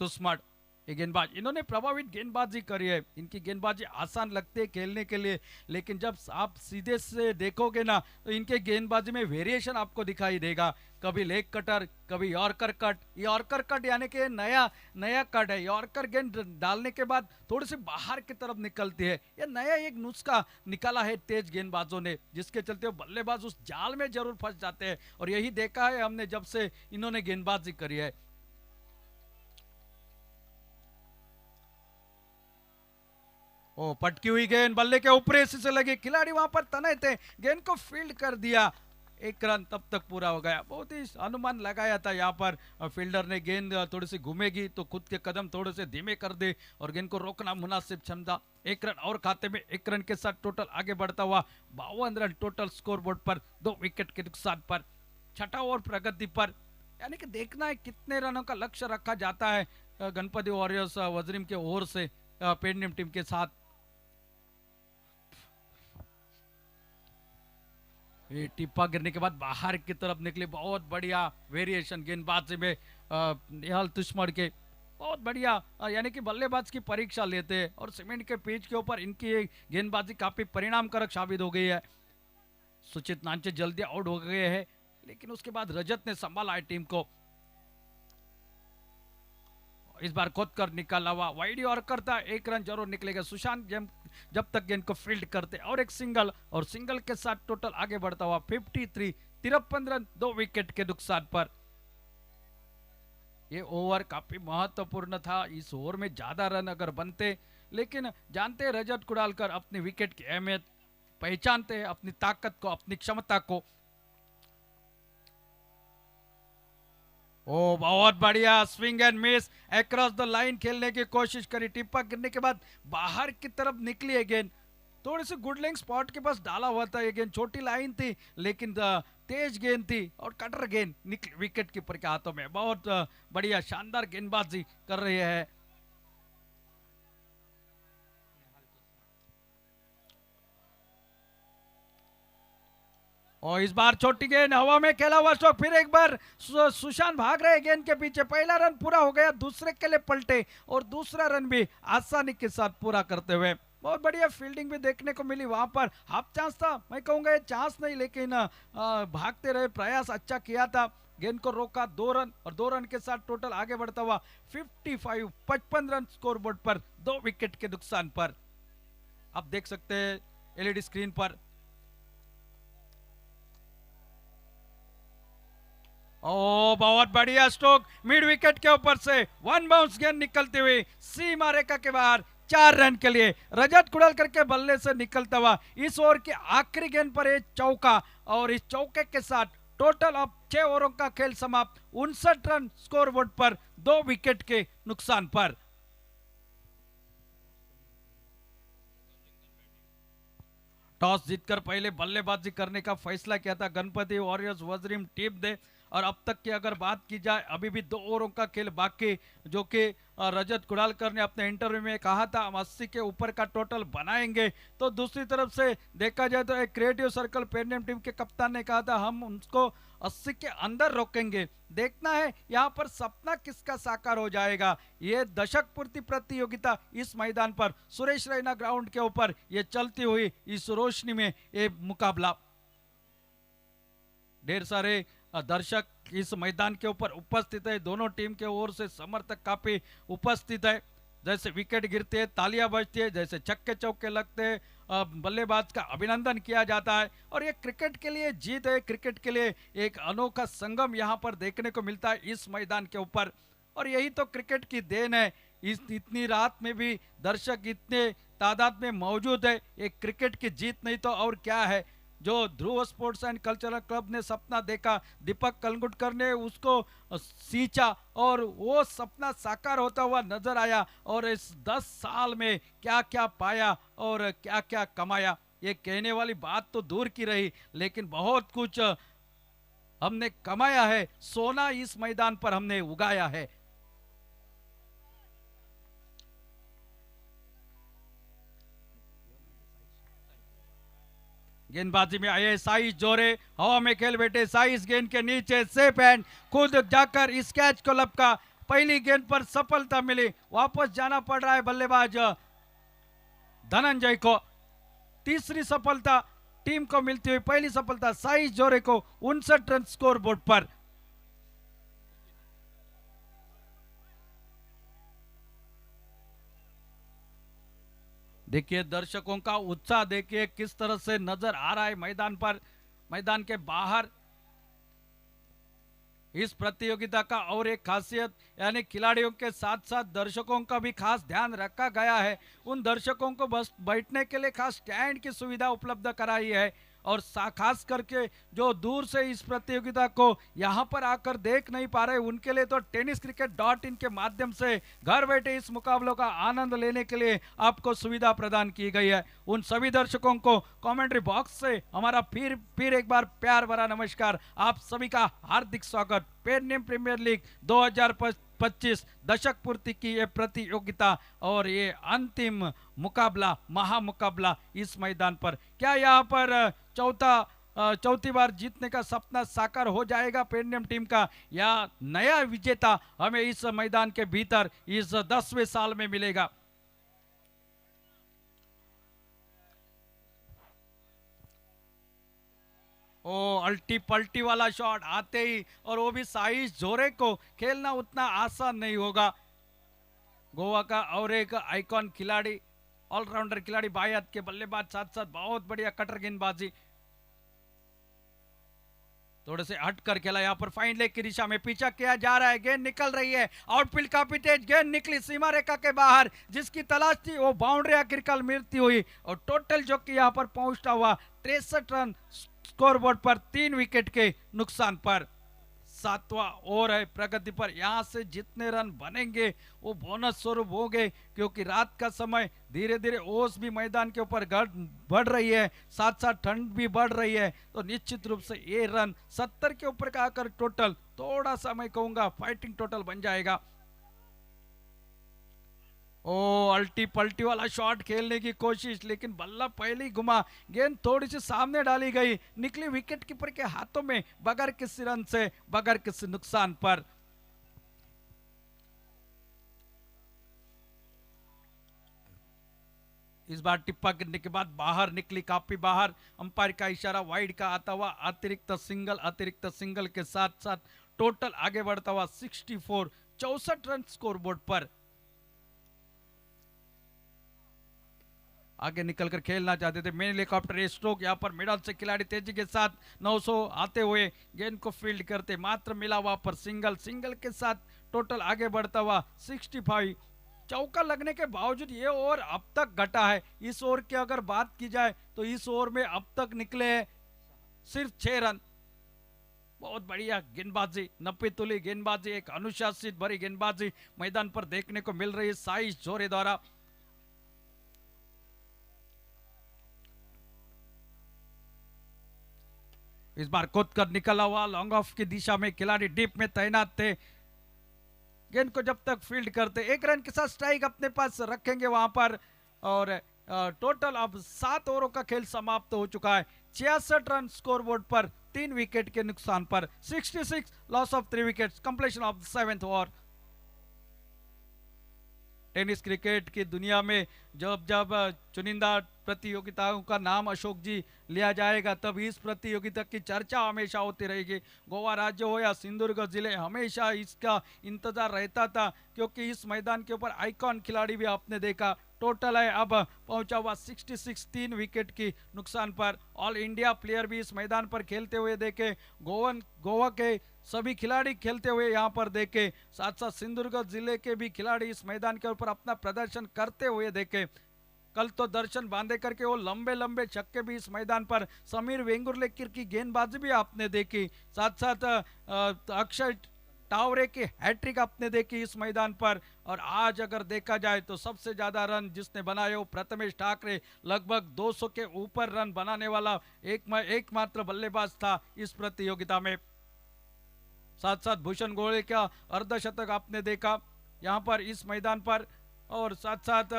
तुस्मट, ये गेंदबाज, इन्होंने प्रभावित गेंदबाजी करी है। इनकी गेंदबाजी आसान लगती है खेलने के लिए, लेकिन जब आप सीधे से देखोगे ना, तो इनके गेंदबाजी में वेरिएशन आपको दिखाई देगा। कभी लेग कटर, कभी यॉर्कर कट। यॉर्कर कट यानी कि नया कट है। यॉर्कर गेंद डालने के बाद थोड़ी सी बाहर की तरफ निकलती है। यह नया एक नुस्खा निकाला है तेज गेंदबाजों ने, जिसके चलते बल्लेबाज उस जाल में जरूर फंस जाते हैं। और यही देखा है हमने जब से इन्होंने गेंदबाजी करी है। पटकी हुई गेंद बल्ले के ऊपरी से लगी, खिलाड़ी वहां पर तने थे, गेंद को फील्ड कर दिया। 1 रन तब तक पूरा हो गया। बहुत ही अनुमान लगाया था यहाँ पर फील्डर ने, गेंद थोड़ी सी घूमेगी तो खुद के कदम थोड़े से धीमे कर दे और गेंद को रोकना मुनासिब समझा। 1 रन और खाते में, 1 रन के साथ टोटल आगे बढ़ता हुआ 52 रन टोटल स्कोर बोर्ड पर 2 विकेट के नुकसान पर। 6ठा ओवर प्रगति पर, यानी कि देखना है कितने रनों का लक्ष्य रखा जाता है गणपति वॉरियर्स वज्रिम के ओर से पेड नेम टीम के साथ। ये टिप्पा गिरने के बाद बाहर की तरफ निकले, बहुत बढ़िया वेरिएशन गेंदबाजी में निहाल तुस्मट के, बहुत बढ़िया। यानी कि बल्लेबाज की परीक्षा लेते हैं और सीमेंट के पिच के ऊपर इनकी गेंदबाजी काफी परिणामकारक साबित हो गई है। सुचित नांचे जल्दी आउट हो गए हैं, लेकिन उसके बाद रजत ने संभाला है टीम को। इस बार खोद कर निकाला हुआ वाइड और करता, 1 रन जरूर निकलेगा। सुशांत जब तक गेंद को फील्ड करते, और एक सिंगल, और सिंगल के साथ टोटल आगे बढ़ता हुआ 53 रन 2 विकेट के नुकसान पर। ये ओवर काफी महत्वपूर्ण था। इस ओवर में ज्यादा रन अगर बनते, लेकिन जानते हैं रजत कुडालकर अपनी विकेट की अहमियत, पहचानते हैं अपनी ताकत को, अपनी क्षमता को। बहुत बढ़िया swing and miss, across the line खेलने की कोशिश करी, टिप्पा गिरने के बाद बाहर की तरफ निकली है गेंद। थोड़ी सी गुड लेंग स्पॉट के पास डाला हुआ था, ये गेंद छोटी लाइन थी, लेकिन तेज गेंद थी और कटर गेंद निकली विकेट कीपर के हाथों में। बहुत बढ़िया शानदार गेंदबाजी कर रहे हैं। और इस बार छोटी गेंद हवा में खेला हुआ स्ट्रोक, फिर एक बार सुशांत भाग रहे गेंद के पीछे। पहला रन पूरा हो गया, दूसरे के लिए पलटे और दूसरा रन भी आसानी के साथ पूरा करते हुए। बहुत बढ़िया फील्डिंग भी देखने को मिली वहां पर। हाफ चांस था, मैं कहूंगा ये चांस नहीं, लेकिन भागते रहे, प्रयास अच्छा किया था। गेंद को रोका, 2 रन, और 2 रन के साथ टोटल आगे बढ़ता हुआ 55 रन स्कोर बोर्ड पर 2 विकेट के नुकसान पर। आप देख सकते हैं एलईडी स्क्रीन पर। ओ बहुत बढ़िया स्ट्रोक, मिड विकेट के ऊपर से 1 बाउंस गेंद निकलती हुई सीमा रेखा के बाहर 4 रन के लिए। रजत कुड़ालकर के बल्ले से निकलता हुआ इस ओवर की आखिरी गेंद पर एक चौका, और इस चौके के साथ टोटल अब 6 ओवरों का खेल समाप्त, 59 रन स्कोरबोर्ड पर 2 विकेट के नुकसान पर। टॉस जीतकर पहले बल्लेबाजी करने का फैसला किया था गणपति वॉरियर्स वजीम टीम ने, और अब तक की अगर बात की जाए अभी भी 2 ओवरों का खेल बाकी, जो कि रजत कुड़ालकर ने अपने इंटरव्यू में कहा था हम 80 के ऊपर का टोटल बनाएंगे। तो दूसरी तरफ से देखा जाए तो एक क्रिएटिव सर्कल पेरनेम टीम के कप्तान ने कहा था हम उनको 80 के अंदर रोकेंगे। देखना है यहाँ पर सपना किसका साकार हो जाएगा। ये दशक पूर्ति प्रतियोगिता इस मैदान पर सुरेश रैना ग्राउंड के ऊपर ये चलती हुई इस रोशनी में ये मुकाबला, ढेर सारे दर्शक इस मैदान के ऊपर उपस्थित है। दोनों टीम के ओर से समर्थक काफी उपस्थित है। जैसे विकेट गिरते हैं तालियां बजती है, जैसे छक्के चौके लगते हैं बल्लेबाज का अभिनंदन किया जाता है। और ये क्रिकेट के लिए जीत है, क्रिकेट के लिए एक अनोखा संगम यहाँ पर देखने को मिलता है इस मैदान के ऊपर, और यही तो क्रिकेट की देन है। इस इतनी रात में भी दर्शक इतने तादाद में मौजूद है, एक क्रिकेट की जीत नहीं तो और क्या है। जो ध्रुव स्पोर्ट्स एंड कल्चरल क्लब ने सपना देखा, दीपक कलगुटकर ने उसको सींचा और वो सपना साकार होता हुआ नजर आया, और इस 10 साल में क्या क्या पाया और क्या क्या कमाया, ये कहने वाली बात तो दूर की रही, लेकिन बहुत कुछ हमने कमाया है। सोना इस मैदान पर हमने उगाया है। गेंदबाजी में आए साइज जोरे, हवा में खेल बैठे साइज गेंद के नीचे सेफ एंड खुद जाकर इस कैच को लपका। पहली गेंद पर सफलता मिली, वापस जाना पड़ रहा है बल्लेबाज धनंजय को। तीसरी सफलता टीम को मिलती हुई, पहली सफलता साइज जोरे को 59 रन स्कोर बोर्ड पर। देखिए दर्शकों का उत्साह देखिए किस तरह से नजर आ रहा है मैदान पर, मैदान के बाहर। इस प्रतियोगिता का और एक खासियत यानी खिलाड़ियों के साथ साथ दर्शकों का भी खास ध्यान रखा गया है। उन दर्शकों को बस बैठने के लिए खास स्टैंड की सुविधा उपलब्ध कराई है, और खास करके जो दूर से इस प्रतियोगिता को यहां पर आकर देख नहीं पा रहे उनके लिए तो tenniscricket.in के माध्यम से घर बैठे इस मुकाबलों का आनंद लेने के लिए आपको सुविधा प्रदान की गई है। उन सभी दर्शकों को कमेंट्री बॉक्स से हमारा फिर एक बार प्यार भरा नमस्कार। आप सभी का हार्दिक स्वागत। पेरनेम प्रीमियर लीग 2025 दशक पूर्ति की ये प्रतियोगिता और ये अंतिम मुकाबला, महामुकाबला इस मैदान पर। क्या यहाँ पर चौथी बार जीतने का सपना साकार हो जाएगा पेरनेम टीम का, या नया विजेता हमें इस मैदान के भीतर इस 10वें साल में मिलेगा? ओ अल्टी पल्टी वाला शॉट आते ही, और वो भी साइज जोरे को खेलना उतना आसान नहीं होगा। गोवा का और एक आइकॉन खिलाड़ी, ऑलराउंडर खिलाड़ी बायत के बल्लेबाज साथ साथ बहुत बढ़िया कटर गेंदबाजी, थोड़े से हट कर खेला। यहाँ पर फाइन लेग की दिशा में पीछा किया जा रहा है, गेंद निकल रही है आउटफील्ड काफी तेज, गेंद निकली सीमा रेखा के बाहर, जिसकी तलाश थी वो बाउंड्री आखिरकार मिलती हुई, और टोटल जो कि यहाँ पर पहुंचता हुआ 63 रन स्कोरबोर्ड पर 3 विकेट के नुकसान पर। 7वां ओवर है प्रगति पर, यहां से जितने रन बनेंगे वो बोनस स्वरूप होंगे, क्योंकि रात का समय धीरे धीरे ओस भी मैदान के ऊपर बढ़ रही है, साथ साथ ठंड भी बढ़ रही है, तो निश्चित रूप से ये रन 70 के ऊपर का आकर टोटल थोड़ा सा मैं कहूंगा फाइटिंग टोटल बन जाएगा। ओ अल्टी पल्टी वाला शॉट खेलने की कोशिश, लेकिन बल्ला पहले ही घुमा, गेंद थोड़ी सी सामने डाली गई, निकली विकेट कीपर के हाथों में बगैर किसी रन से, बगैर किसी नुकसान पर। इस बार टिप्पा गिरने के बाद बाहर निकली, काफी बाहर, अंपायर का इशारा वाइड का आता हुआ अतिरिक्त सिंगल के साथ साथ टोटल आगे बढ़ता हुआ 64, 64 रन स्कोर बोर्ड पर। आगे निकलकर खेलना चाहते थे मेन हेलीकॉप्टर स्ट्रोक, यहाँ पर मिडल से खिलाड़ी तेजी के साथ 900 आते हुए गेंद को फील्ड करते, मात्र मिला वहां पर सिंगल, सिंगल के साथ टोटल आगे बढ़ता हुआ 65। चौका लगने के बावजूद ये ओवर अब तक घटा है। इस ओवर की अगर बात की जाए तो इस ओवर में अब तक निकले हैं सिर्फ 6 रन। बहुत बढ़िया गेंदबाजी, नब्बे तुली गेंदबाजी, एक अनुशासित भरी गेंदबाजी मैदान पर देखने को मिल रही है साइश जोरे द्वारा। इस बार कूद कर निकला हुआ लॉन्ग ऑफ की दिशा में खिलाड़ी डीप में तैनात थे, गेंद को जब तक फील्ड करते 1 रन के साथ स्ट्राइक अपने पास रखेंगे वहां पर। और टोटल अब 7 ओवरों का खेल समाप्त हो चुका है, 66 रन स्कोर बोर्ड पर, 3 विकेट के नुकसान पर, 66 loss of 3 wickets, completion of the 7th over. Tennis cricket की दुनिया में जब जब चुनिंदा प्रतियोगिताओं का नाम अशोक जी लिया जाएगा तब इस प्रतियोगिता की चर्चा हमेशा होती रहेगी। गोवा राज्य हो या सिंधुदुर्ग जिले, हमेशा इसका इंतजार रहता था क्योंकि इस मैदान के ऊपर आइकॉन खिलाड़ी भी आपने देखा। टोटल है अब पहुंचा हुआ 66, 3 विकेट की नुकसान पर। ऑल इंडिया प्लेयर भी इस मैदान पर खेलते हुए देखे, गोवा के सभी खिलाड़ी खेलते हुए यहां पर देखे, साथ साथ सिंधुदुर्ग जिले के भी खिलाड़ी इस मैदान के ऊपर अपना प्रदर्शन करते हुए देखे। कल तो दर्शन बांधे करके वो लंबे लंबे छक्के भी इस मैदान पर, समीर वेंगुर्लेकर की गेंदबाजी भी आपने देखी, साथ साथ अक्षय टावरे की हैट्रिक आपने देखी इस मैदान पर। और आज अगर देखा जाए तो सबसे ज्यादा रन जिसने बनाए वो प्रथमेश ठाकरे, लगभग 200 के ऊपर रन बनाने वाला एकमात्र बल्लेबाज था इस प्रतियोगिता में। साथ साथ भूषण गोले का अर्धशतक आपने देखा यहां पर इस मैदान पर, और साथ साथ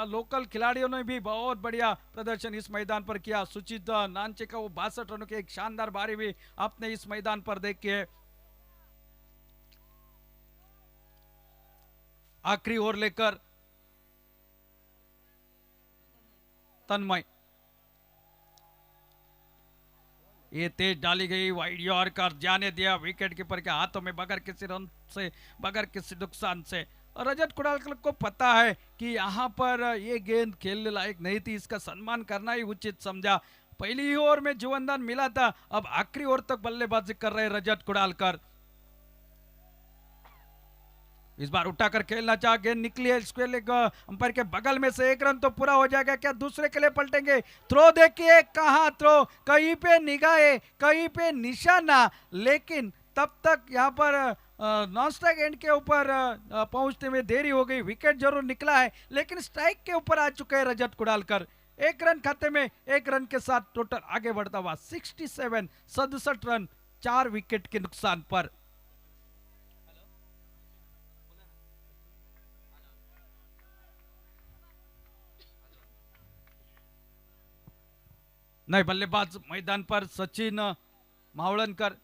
लोकल खिलाड़ियों ने भी बहुत बढ़िया प्रदर्शन इस मैदान पर किया। सुचित नानचे का वो 62 रनों की एक शानदार बारी भी आपने इस मैदान पर देखी है। आखिरी ओवर लेकर तन्मय, ये तेज डाली गई वाइड यॉर्कर, जाने दिया विकेट कीपर के हाथों में बगैर किसी रन से, बगैर किसी नुकसान से। और रजत कुडालकर को पता है कि यहाँ पर ये गेंद खेलने लायक नहीं थी, इसका सम्मान करना ही उचित समझा। पहली ही ओवर में जीवनदान मिला था, अब आखिरी ओवर तक बल्लेबाजी कर रहे रजत कुडालकर। इस बार उठाकर खेलना चाह, गेंद निकली है स्क्वायर लेग अंपायर के बगल में से, 1 रन तो पूरा हो जाएगा, क्या दूसरे के लिए पलटेंगे? थ्रो देखिए, कहां थ्रो, कहीं पे निगाहे, कहीं पे निशाना, लेकिन तब तक यहां पर नॉन स्ट्राइक एंड के ऊपर पहुंचने में देरी हो गई। विकेट जरूर निकला है लेकिन स्ट्राइक के ऊपर आ चुके हैं रजत कुडालकर। 1 रन खाते में, 1 रन के साथ टोटल आगे बढ़ता हुआ 67, 67 रन 4 विकेट के नुकसान पर। नए बल्लेबाज मैदान पर सचिन मावळणकर।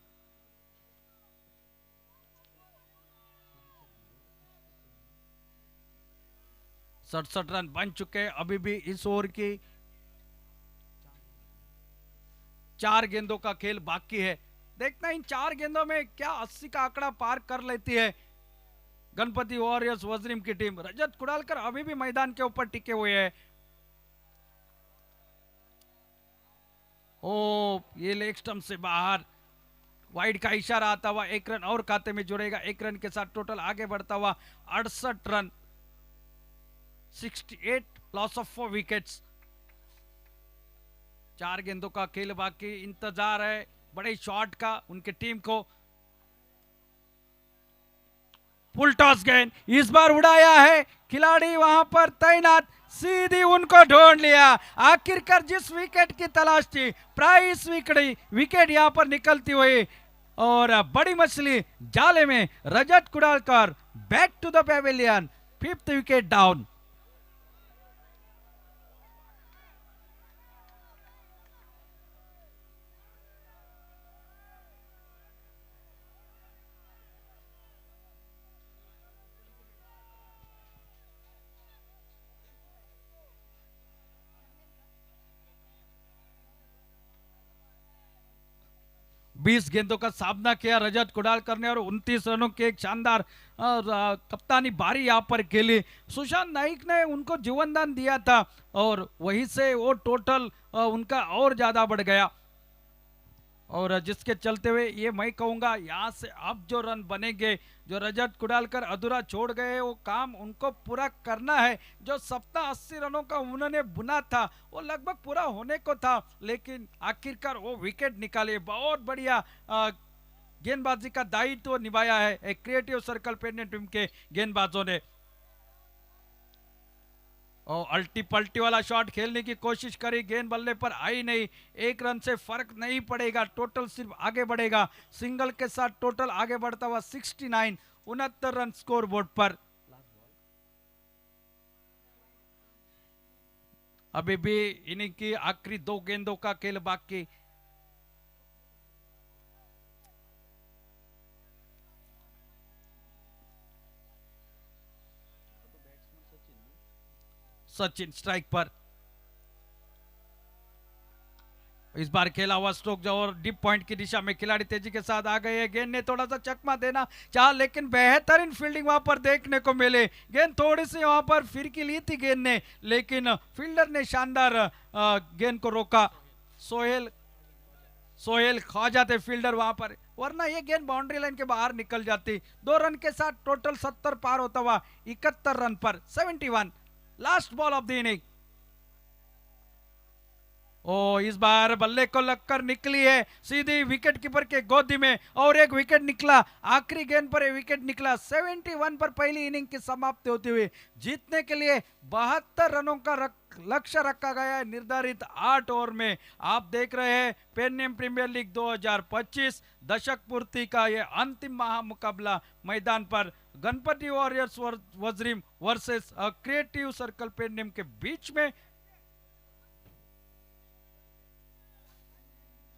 सड़सठ रन बन चुके हैं, अभी भी इस ओवर की 4 गेंदों का खेल बाकी है। देखना इन 4 गेंदों में क्या 80 का आंकड़ा पार कर लेती है गणपति वॉरियर्स वज्रिम की टीम। रजत कुडालकर अभी भी मैदान के ऊपर टिके हुए हैं। ओ, ये लेग स्टंप से बाहर, वाइड का इशारा आता हुआ 1 रन और खाते में जुड़ेगा। 1 रन के साथ टोटल आगे बढ़ता हुआ 68 रन, 68 लॉस ऑफ 4 विकेट्स। 4 गेंदों का खेल बाकी, इंतजार है बड़े शॉट का उनके टीम को। फुल टॉस गेंद इस बार उड़ाया है, खिलाड़ी वहां पर तैनात, सीधी उनको ढूंढ लिया। आखिरकार जिस विकेट की तलाश थी, प्राइस विकेट यहां पर निकलती हुई, और बड़ी मछली जाले में। Rajat Kudalkar back to the pavilion, 5th wicket down. 20 गेंदों का सामना किया रजत कुडालकर ने और 29 रनों की एक शानदार कप्तानी बारी यहाँ पर खेली। सुशांत नाइक ने उनको जीवनदान दिया था और वहीं से वो टोटल उनका और ज्यादा बढ़ गया, और जिसके चलते हुए ये मैं कहूंगा यहाँ से अब जो रन बनेंगे, जो रजत कुडालकर अधूरा छोड़ गए वो काम उनको पूरा करना है। जो सपना 80 रनों का उन्होंने बुना था वो लगभग पूरा होने को था, लेकिन आखिरकार वो विकेट निकाले। बहुत बढ़िया गेंदबाजी का दायित्व निभाया है एक क्रिएटिव सर्कल पेडनेम टीम के गेंदबाजों ने। और अल्टी पल्टी वाला शॉट खेलने की कोशिश करी, गेंद बल्ले पर आई नहीं। एक रन से फर्क नहीं पड़ेगा, टोटल सिर्फ आगे बढ़ेगा। सिंगल के साथ टोटल आगे बढ़ता हुआ 69, 69 रन स्कोर बोर्ड पर। अभी भी इनिंग की आखिरी 2 गेंदों का खेल बाकी। सचिन स्ट्राइक पर। इस बार खेला हुआ स्ट्रोक जो और डीप पॉइंट की दिशा में खिलाड़ी तेजी के साथ आ गए हैं। गेंद ने थोड़ा सा चकमा देना चाहा, लेकिन बेहतरीन फील्डिंग वहां पर देखने को मिले। गेंद थोड़ी सी वहां पर फिरकी ली थी गेंद ने, लेकिन फील्डर ने शानदार गेंद को रोका। सोहेल खा जाते फील्डर वहां पर, वरना ये गेंद बाउंड्री लाइन के बाहर निकल जाती। 2 रन के साथ टोटल 70 पार होता हुआ 71 रन पर 71। Last ball of the inning. ओ इस बार बल्ले को लगकर निकली है सीधी विकेट कीपर के गोदी में, और एक विकेट निकला। आखिरी गेंद पर एक विकेट निकला। 71 पर पहली इनिंग की समाप्ति होती हुई जीतने के लिए 72 रनों का लक्ष्य रखा गया है निर्धारित 8 ओवर में। आप देख रहे हैं पेडनेम प्रीमियर लीग 2025 दशक पूर्ति का ये अंतिम महामुकाबला मैदान पर Ganpati Warriors Vajrim versus creative circle Pednem के बीच में।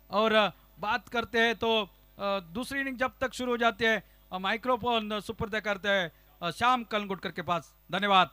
और बात करते हैं तो दूसरी इनिंग जब तक शुरू हो जाती है माइक्रोफोन सुपुर्द करते हैं श्याम कलंगुटकर के पास। धन्यवाद।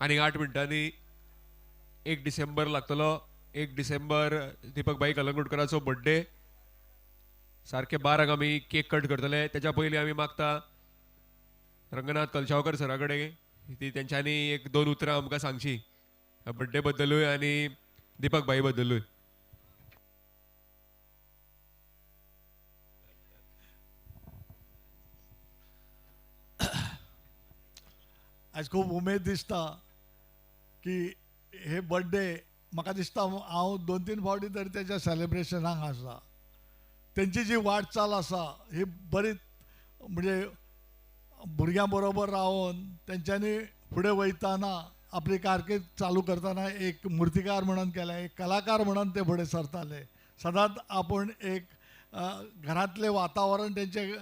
आणि 8 मिनटांनी 1 डिसेंबर लागतलो. 1 डिसेंबर दीपकभाई कलंगुटकराचो बर्थडे. सारखे 12 आमी केक कट करतले. त्याच्या पयलीं आमी मागता रंगनाथ कलशावकर सरा कडेन ती तेंच्यांनी 1-2 उतरां आमकां सांगची बर्थडे बद्दलूय आनी दीपकभाई बद्दलूय. आज खूब उमेद दिसता की हे बर्थडे म्हाका दिसता हांव 2-3 फावटी तरी तेच्या सेलिब्रेशनाक आसा. तेंची जी वाटचाल आसा ही बरी म्हणजे भुरग्यां बरोबर रावन तेंच्यांनी फुडें वयताना आपली कारकीर्द चालू करताना एक मुर्तीकार म्हणून केलें, एक कलाकार म्हणून ते फुडें सरताले. सदांच आपूण एक घरांतलें वातावरण तेंचें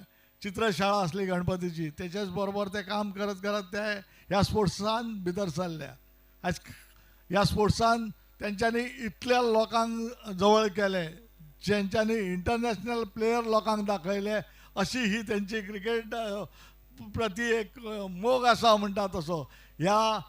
चित्रशाळा असली गणपतीची त्याच्याच बरोबर ते काम करत करत ते ह्या स्पोर्ट्सान भितर सरल्या. आज ह्या स्पोर्ट्सान तेंच्यांनी इतल्या लोकांक जवळ केले, जेंच्यांनी इंटरनॅशनल प्लेयर लोकांक दाखयले. अशी ही तेंची क्रिकेट प्रती एक मोग आसा म्हणटा तसो. ह्या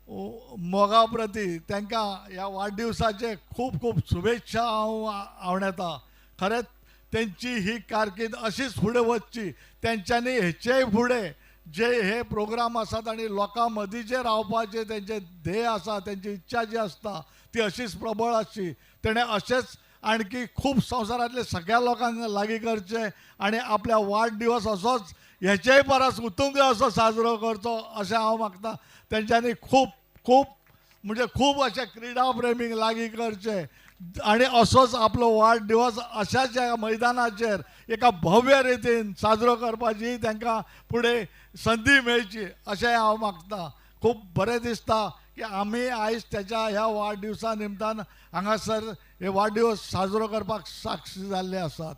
मोगा प्रती तांकां ह्या वाडदिवसाचे खूब खूब शुभेच्छा हांव आवडटा. खरेंच त्यांची ही कारकीर्द अशीच फुडें वचची. तेंच्यांनी हेचेय फुडें जे हे प्रोग्राम आसात आनी लोकां मदीं जे रावपाचे तेंचे ध्येय आसा, तेंची इच्छा जी आसता ती अशीच प्रबळ आसची. तेणें अशेंच आणखी खूब संवसारांतले सगळ्या लोकांक लागीं करचे आनी आपल्या वाडदिवस असोच हेचेय परस उत्तुंग असो साजरो करचो अशें हांव मागता. तेंच्यांनी खूब खूब म्हणजे खूब अशे क्रीडा प्रेमीक लागीं करचे आणि असोच आपलो वाडदिवस अशाच मैदानाचेर एका भव्य रितीन साजरो करपाची तांकां फुडें संदी मेळची अशें हांव मागतां. खूब बरें दिसता की आमी आयज त्याच्या ह्या वाडदिवसा निमतान हांगासर हे वाडदिवस साजरो करपाक साक्षी जाल्ले आसात.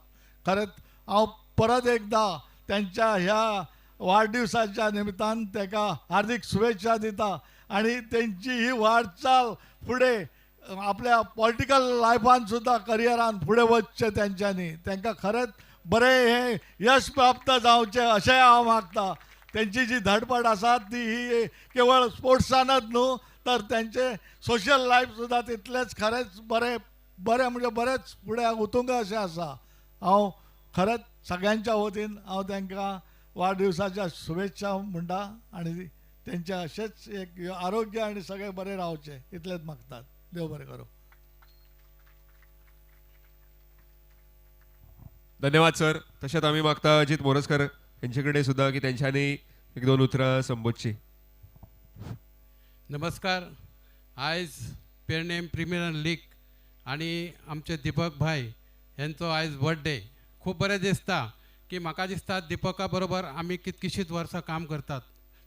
खरेंच हांव परत एकदा त्यांच्या ह्या वाडदिवसाच्या निमतान ताका हार्दिक शुभेच्छा दिता आणि त्यांची ही वाटचाल फुडें आपल्या पॉलिटिकल लायफान सुद्धा करियरान फुडें वचचें तेंच्यांनी. तांकां खरेंच बरें हे यश प्राप्त जावचें अशें हांव मागतां. तेंची जी धडपड आसा ती ही केवळ स्पोर्ट्सानच न्हू तर तेंचे सोशल लायफ सुद्धा तितलेंच खरेंच बरें बरें म्हणजे बरेंच फुडें उतुंग अशें आसा. हांव खरेंच सगळ्यांच्या वतीन हांव तांकां वाडदिवसाच्या शुभेच्छा म्हणटा आनी तेंचे अशेंच एक आरोग्य आनी सगळें बरें रावचें इतलेंच मागतात. देव बरें करूं. धन्यवाद सर. तशेंच आमी मागता अजित मोरजकर यांचे कडेन सुद्धा की तेंच्यांनी 1-2 उतरां संबोधची. नमस्कार. आयज पेरनेम प्रिमियर लीग आणि आमचे दीपक भाई यांचो आयज बर्थडे. खूप बरें दिसता की म्हाका दिसता दीपका बरोबर आमी कितकीशींच वर्सां काम करतात.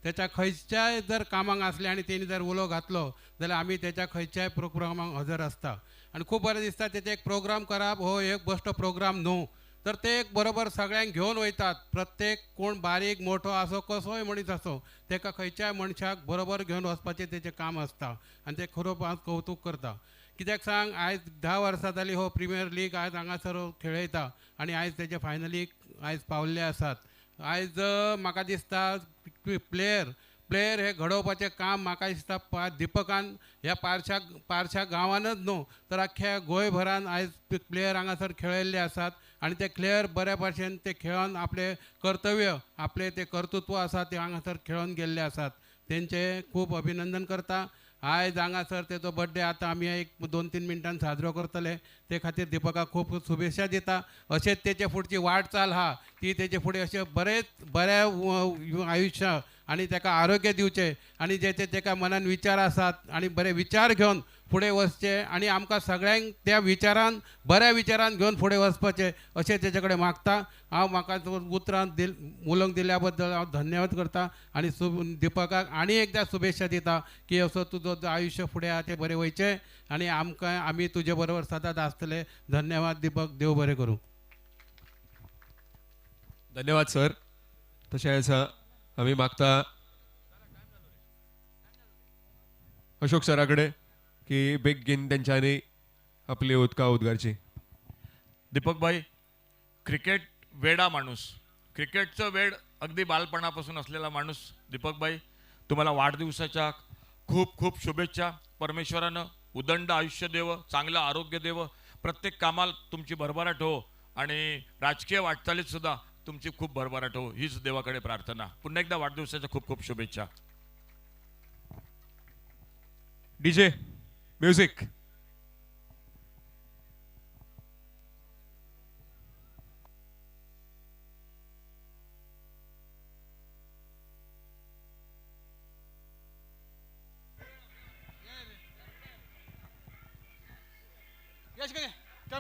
त्याच्या खंयच्याय जर कामाक आसले आणि तेणी जर उलो घातलो जाल्यार आमी त्याच्या खंयच्याय प्रोग्रामाक हजर आसता. आणि खूप बरें दिसता तेचे एक प्रोग्राम करप हो एक बेश्टो प्रोग्राम न्हू तर ते एक बरोबर सगळ्यांक घेवन वयतात. प्रत्येक कोण बारीक मोठो आसो कसोय मनीस आसो तेका खंयच्याय मनशाक बरोबर घेवन वचपाचें तेचें काम आसता आनी ते खरोच हांव कौतुक करता. कित्याक सांग आयज 10 वर्सां जालीं हो प्रिमियर लीग आयज हांगासर खेळयता आनी आयज तेचे फायनलीक आयज पावल्ले आसात. आयज म्हाका दिसता प्लेयर हे घडोवपाचें काम म्हाका दिसता दीपकान ह्या पारशा गांवानच न्हू तर अख्ख्या गोंयभरान आयज प्लेयर हांगासर खेळयल्ले आसात आणि ते प्लेयर बऱ्या भाशेन ते खेळून आपले कर्तव्य आपले ते कर्तृत्व आसा ते हांगासर खेळून गेल्ले आसात. तेंचे खूब अभिनंदन करता. आयज हांगासर तेचो बर्थडे आतां आमी एक 2-3 मिनटान साजरो करतले. ते खातीर दीपकाक खूब शुभेच्छा दिता. अशेंच तेचे फुडची वाटचाल आहा ती तेचे फुडें अशें बऱ्या आयुश्य आणि ताका आरोग्य दिवचें आणि जेचे ताका मनान विचार आसात आणि बरे विचार घेवन फुडें वचचे आणि आमकां सगळ्यांक त्या विचारान बऱ्या विचारान घेवन फुडें वचपाचें अशें तेजे कडेन मागता. हांव म्हाका उतरां उलोवंक दिल्या बद्दल हांव धन्यवाद करता आणि दीपकाक आनी एकदा शुभेच्छा दिता की असो तुजो आयुश्य फुडें आहा तें बरें वयचें आणि आमी तुजे बरोबर सदांच आसतले. धन्यवाद दीपक. देव बरें करूं. धन्यवाद सर. तशेंच आमी मागता अशोक सरा कडेन की बेगीन तेंच्यांनी आपली उदकां उद्गारची. दीपक भाई क्रिकेट वेडा माणूस, क्रिकेटचं वेड अगदी बालपणापासून असलेला माणूस दीपक भाई, तुम्हाला वाढदिवसाच्या खूप खूप शुभेच्छा. परमेश्वरानं उदंड आयुष्य देव, चांगलं आरोग्य देव, प्रत्येक कामाला तुमची भरभराट हो आणि राजकीय वाटचालीत सुद्धा तुमची खूप भरभराट हो, हीच देवाकडे प्रार्थना. पुन्हा एकदा वाढदिवसाच्या खूप खूप शुभेच्छा. DJ music.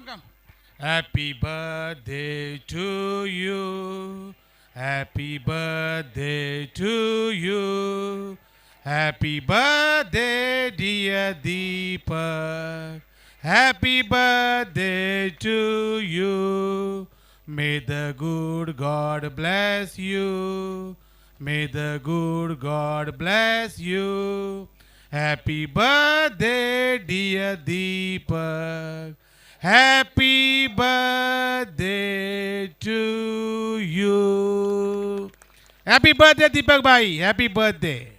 Come. Happy birthday to you. Happy birthday to you. Happy birthday, dear Deepak. Happy birthday to you. May the good God bless you. May the good God bless you. Happy birthday, dear Deepak. Happy birthday to you. Happy birthday, Deepak Bhai. Happy birthday.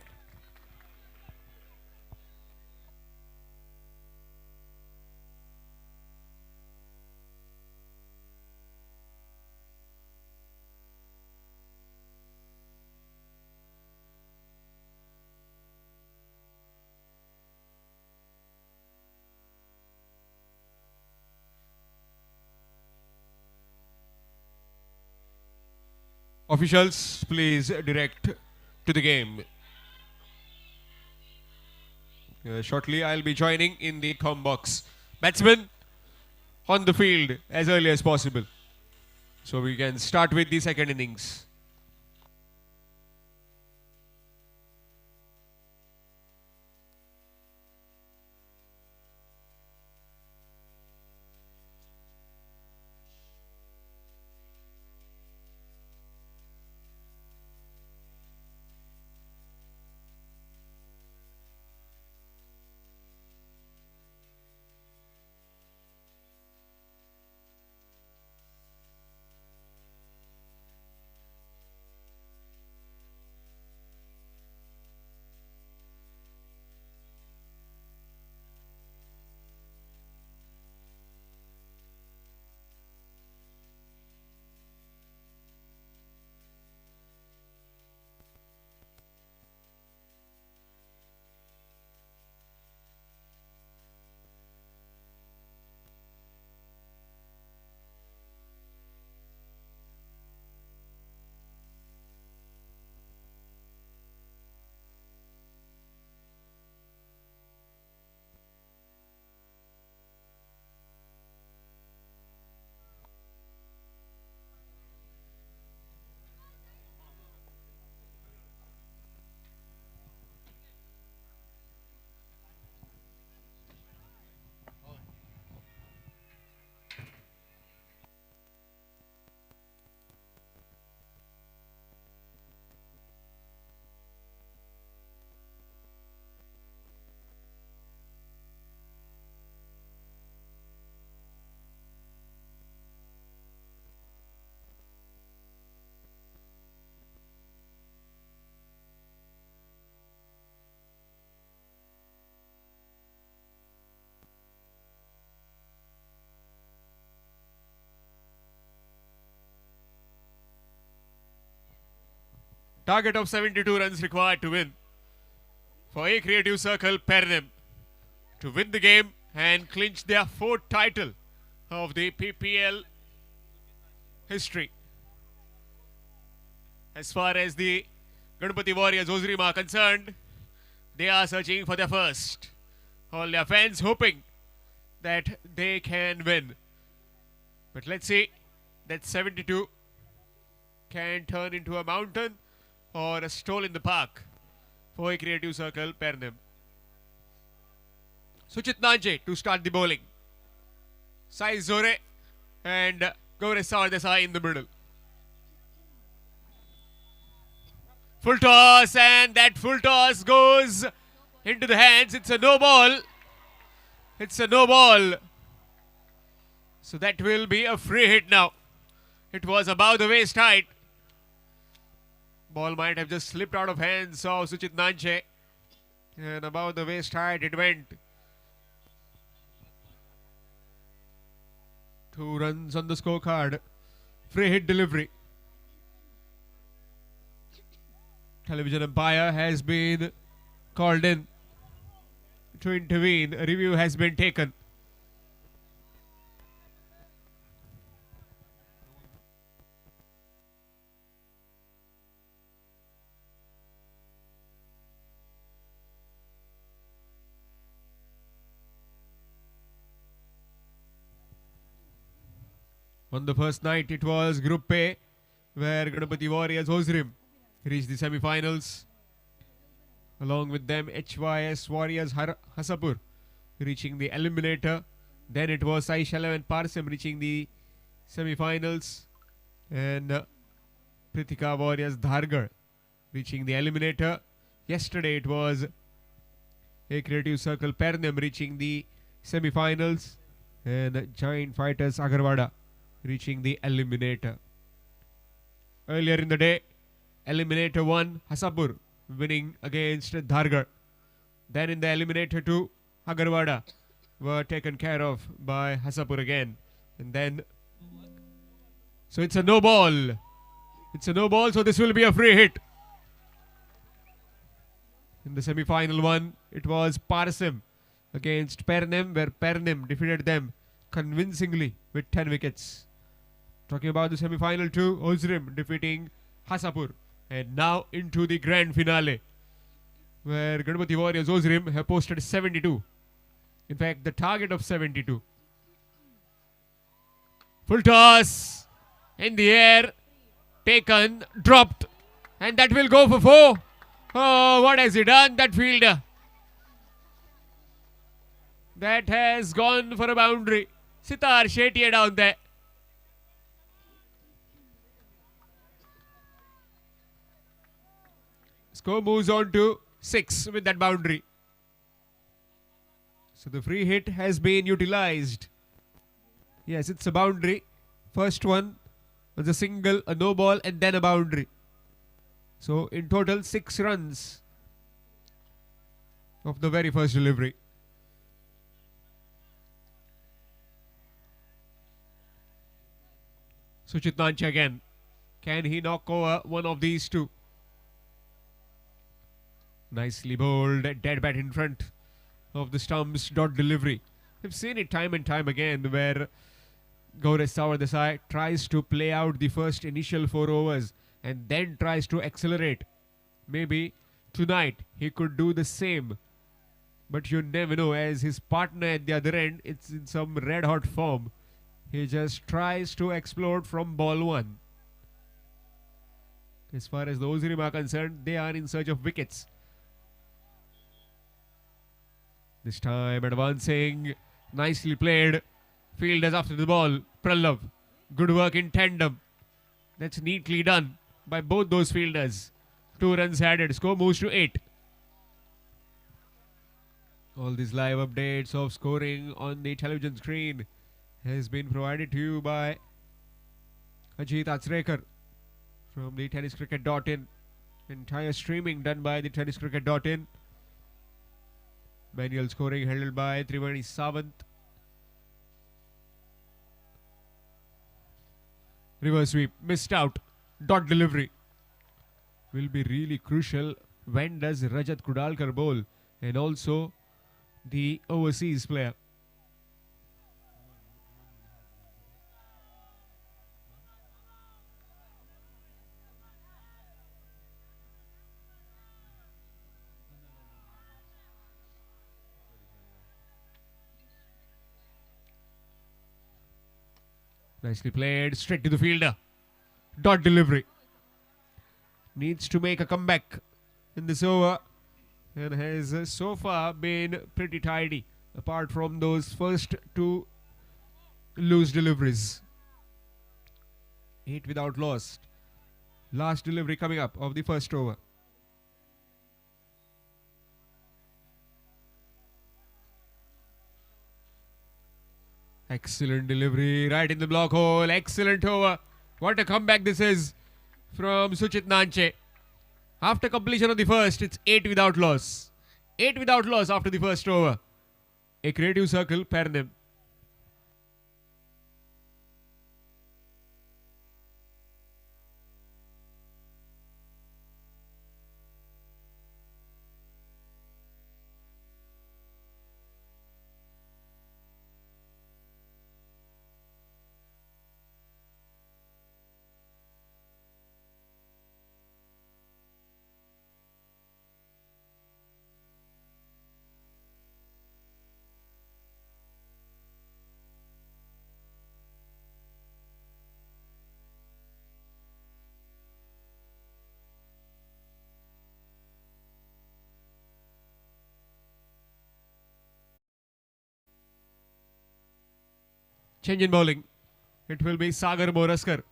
Officials, please direct to the game. Shortly, I'll be joining in the com box. Batsmen on the field as early as possible, so we can start with the second innings. Target of 72 runs required to win for A Creative Circle Pernem to win the game and clinch their fourth title of the PPL history. As far as the Ganpati Warriors Ozrima are concerned, they are searching for their first. All their fans hoping that they can win. But let's see, that 72 can turn into a mountain or a stroll in the park for A Creative Circle Pernem. Suchit Nanje to start the bowling. Sai Zore and Gaurav Sardesai in the middle. Full toss, and that full toss goes into the hands. It's a no ball. It's a no ball. So that will be a free hit now. It was above the waist height. Ball might have just slipped out of hands of Suchit Nanche. And about the waist height it went. 2 runs on the scorecard. Free hit delivery. Television umpire has been called in to intervene. A review has been taken. On the first night, it was Group A, where Ganapati Warriors Ozrim reached the semi-finals. Along with them, HYS Warriors Hasapur reaching the eliminator. Then it was Sai Shalem and Parsim reaching the semi-finals. And Prithika Warriors Dhargar reaching the eliminator. Yesterday it was A Creative Circle Pernem reaching the semi-finals. And Giant Fighters Agarwada reaching the eliminator. Earlier in the day, eliminator 1 Hasapur winning against Dhargar. Then in the eliminator 2, Agarwada were taken care of by Hasapur again. And then, so it's a no ball. It's a no ball, so this will be a free hit. In the semi-final one, it was Parsim against Pernem, where Pernem defeated them convincingly with 10 wickets. Talking about the semi-final 2, Ozrim defeating Hasapur. And now into the grand finale, where Ganapati Warriors Ozrim have posted 72. In fact, the target of 72. Full toss in the air, taken, dropped, and that will go for 4. Oh, what has he done, that fielder? That has gone for a boundary. Sitar Shetty down there. Score moves on to 6 with that boundary. So the free hit has been utilized. Yes, it's a boundary. First one was a single, a no ball, and then a boundary. So in total 6 runs of the very first delivery. Suchit Nanche again. Can he knock over one of these two? Nicely bowled, dead bat in front of the stumps, dot delivery. We've seen it time and time again where Gaurav Sawardesai tries to play out the first initial 4 overs and then tries to accelerate. Maybe tonight he could do the same. But you never know, as his partner at the other end, it's in some red hot form. He just tries to explode from ball 1. As far as the Ozrim are concerned, they are in search of wickets. This time advancing, nicely played. Fielders after the ball. Prallav, good work in tandem. That's neatly done by both those fielders. 2 runs added. Score moves to 8. All these live updates of scoring on the television screen has been provided to you by Ajit Achrekar from the tenniscricket.in. Entire streaming done by the tenniscricket.in. Manual scoring handled by Triveni Sawant. Reverse sweep, missed out. Dot delivery will be really crucial. When does Rajat Kudalkar bowl? And also the overseas player. Nicely played, straight to the fielder. Dot delivery. Needs to make a comeback in this over and has so far been pretty tidy apart from those first 2 loose deliveries. 8 without loss. Last delivery coming up of the first over. Excellent delivery right in the block hole. Excellent over. What a comeback this is from Suchit Nanche. After completion of the first, it's 8 without loss. 8 without loss after the first over. A creative circle, Pernem. Change in bowling. It will be Sagar Moraskar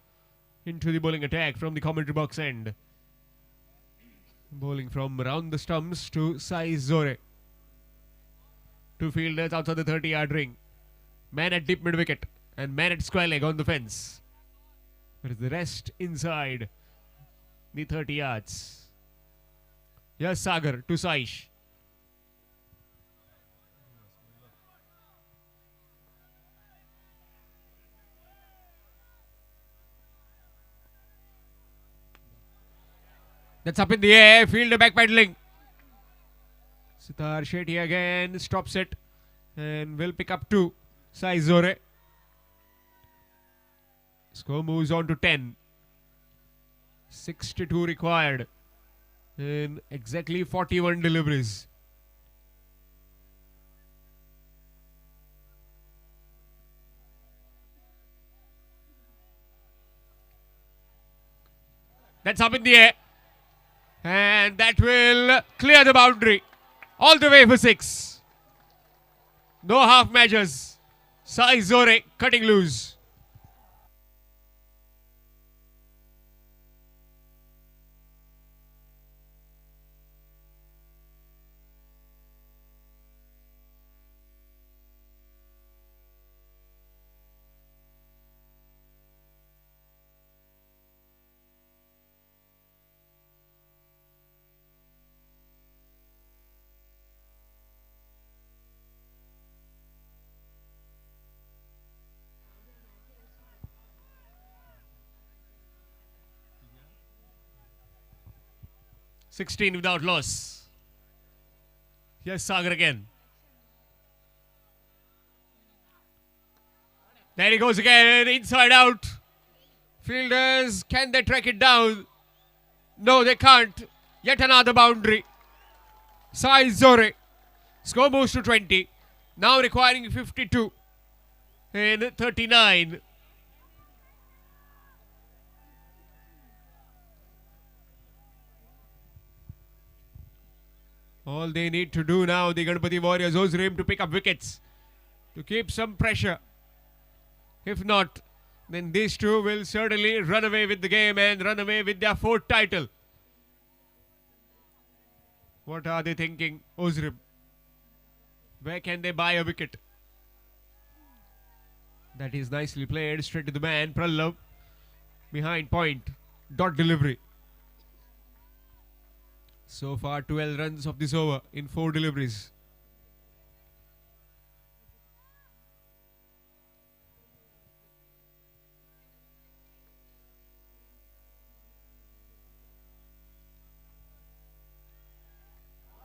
into the bowling attack from the commentary box end. Bowling from around the stumps to Sai Zore. Two fielders outside the 30-yard ring. Man at deep mid-wicket and man at square leg on the fence. But the rest inside the 30 yards. Yes, Sagar to Saish. That's up in the air. Fielder back pedaling. Sitar Shetty again stops it and will pick up 2. Sai Zore. Score moves on to 10. 62 required in exactly 41 deliveries. That's up in the air. And that will clear the boundary. All the way for 6. No half measures. Sai Zore cutting loose. $16 without loss. Here's Sagar again. There he goes again, inside out. Fielders, can they track it down? No, they can't. Yet another boundary. Sai Zore. Score moves to 20. Now requiring 52 in 39. All they need to do now, the Ganpati Warriors, Ozrim, to pick up wickets, to keep some pressure. If not, then these two will certainly run away with the game and run away with their 4th title. What are they thinking, Ozrim? Where can they buy a wicket? That is nicely played, straight to the man, Prallav. Behind point, dot delivery. So far 12 runs of this over in 4 deliveries.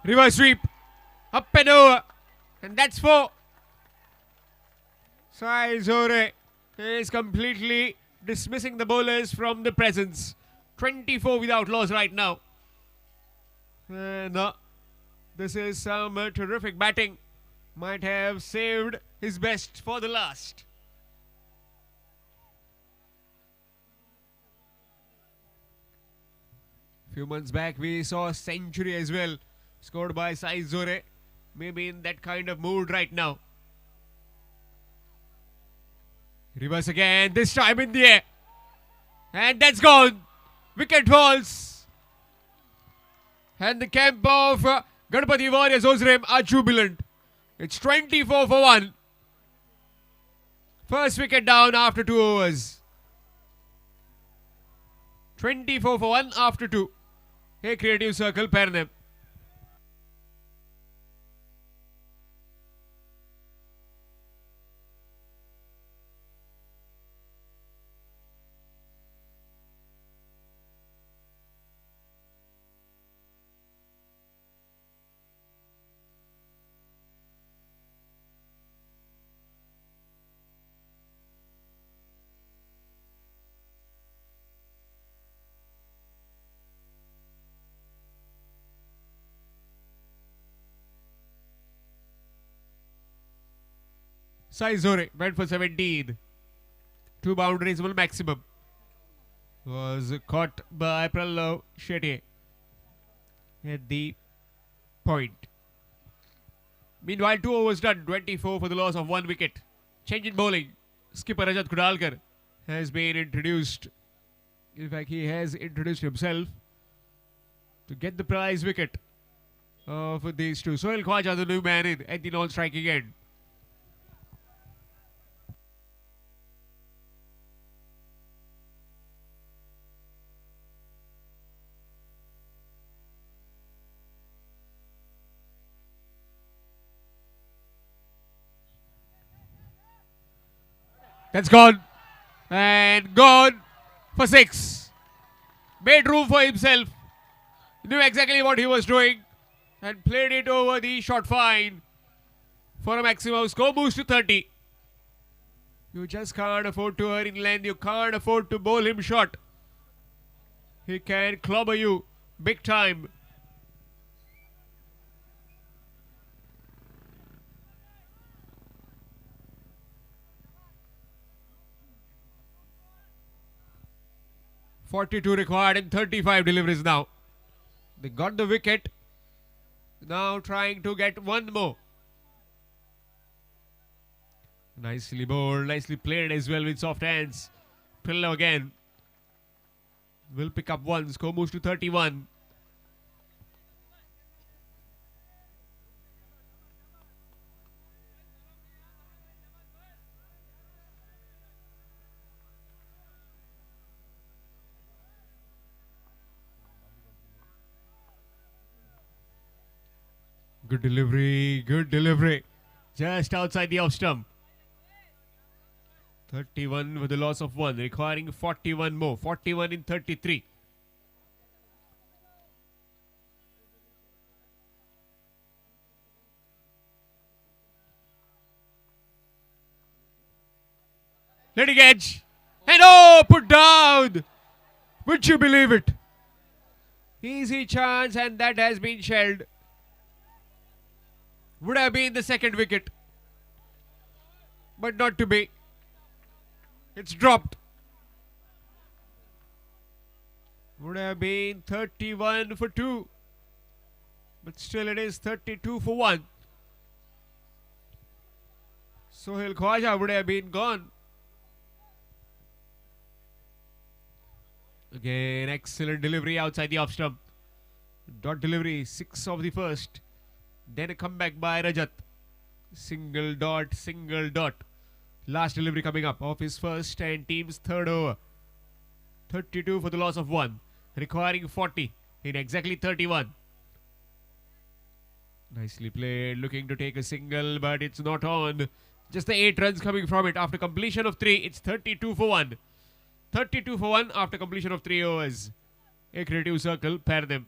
Reverse sweep. Up and over. And that's 4. Sai Zore is completely dismissing the bowlers from the presence. 24 without loss right now. And this is some terrific batting. Might have saved his best for the last. Few months back we saw a century as well, scored by Sai Zore. Maybe in that kind of mood right now. Reverse again, this time in the air. And that's gone. Wicket falls. And the camp of Ganpati Warriors Ozrim are jubilant. It's 24 for 1. First wicket down after 2 overs. 24 for 1 after 2. Hey, creative circle, pair them. Saizore went for 17. 2 boundaries will maximum. Was caught by Prallav Shetty at the point. Meanwhile, 2 overs done. 24 for the loss of 1 wicket. Change in bowling. Skipper Rajat Kudalkar has been introduced. In fact, he has introduced himself to get the prize wicket for these two. Sohail Khwaja, the new man in at the non-striking end. That's gone. And gone for 6. Made room for himself. Knew exactly what he was doing. And played it over the short fine. For a maximum score moves to 30. You just can't afford to earn in length. You can't afford to bowl him short. He can clobber you big time. .42 required and 35 deliveries now. They got the wicket. Now trying to get one more. Nicely bowled, nicely played as well with soft hands. Prallav again. Will pick up one. Score moves to 31. Good delivery, good delivery. Just outside the off stump. 31 with the loss of 1, requiring 41 more. 41 in 33. Leading edge. And oh, put down. Would you believe it? Easy chance, and that has been shelled. Would have been the second wicket. But not to be. It's dropped. Would have been 31 for 2. But still it is 32 for 1. Sohail Khwaja would have been gone. Again, excellent delivery outside the off stump. Dot delivery, 6 of the first. Then a comeback by Rajat. Single dot, single dot. Last delivery coming up of his first and team's third over. 32 for the loss of 1. Requiring 40 in exactly 31. Nicely played. Looking to take a single, but it's not on. Just the 8 runs coming from it. After completion of 3, it's 32 for 1. 32 for 1 after completion of 3 overs. A creative circle, pair them.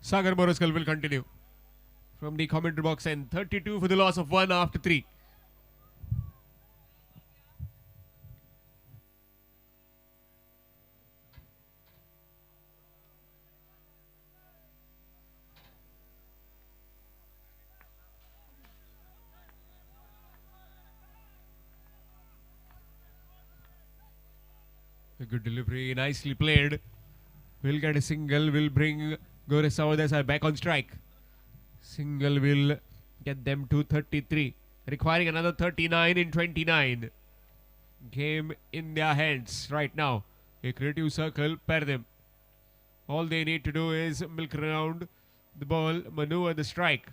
Sagar Moraskal will continue from the commentary box, and 32 for the loss of 1 after 3. A good delivery, nicely played. Will get a single, will bring Gaurav Sawadesai back on strike. Single will get them to 33, requiring another 39 in 29. game in their hands right now. A creative circle, pair them. All they need to do is milk around the ball, maneuver the strike.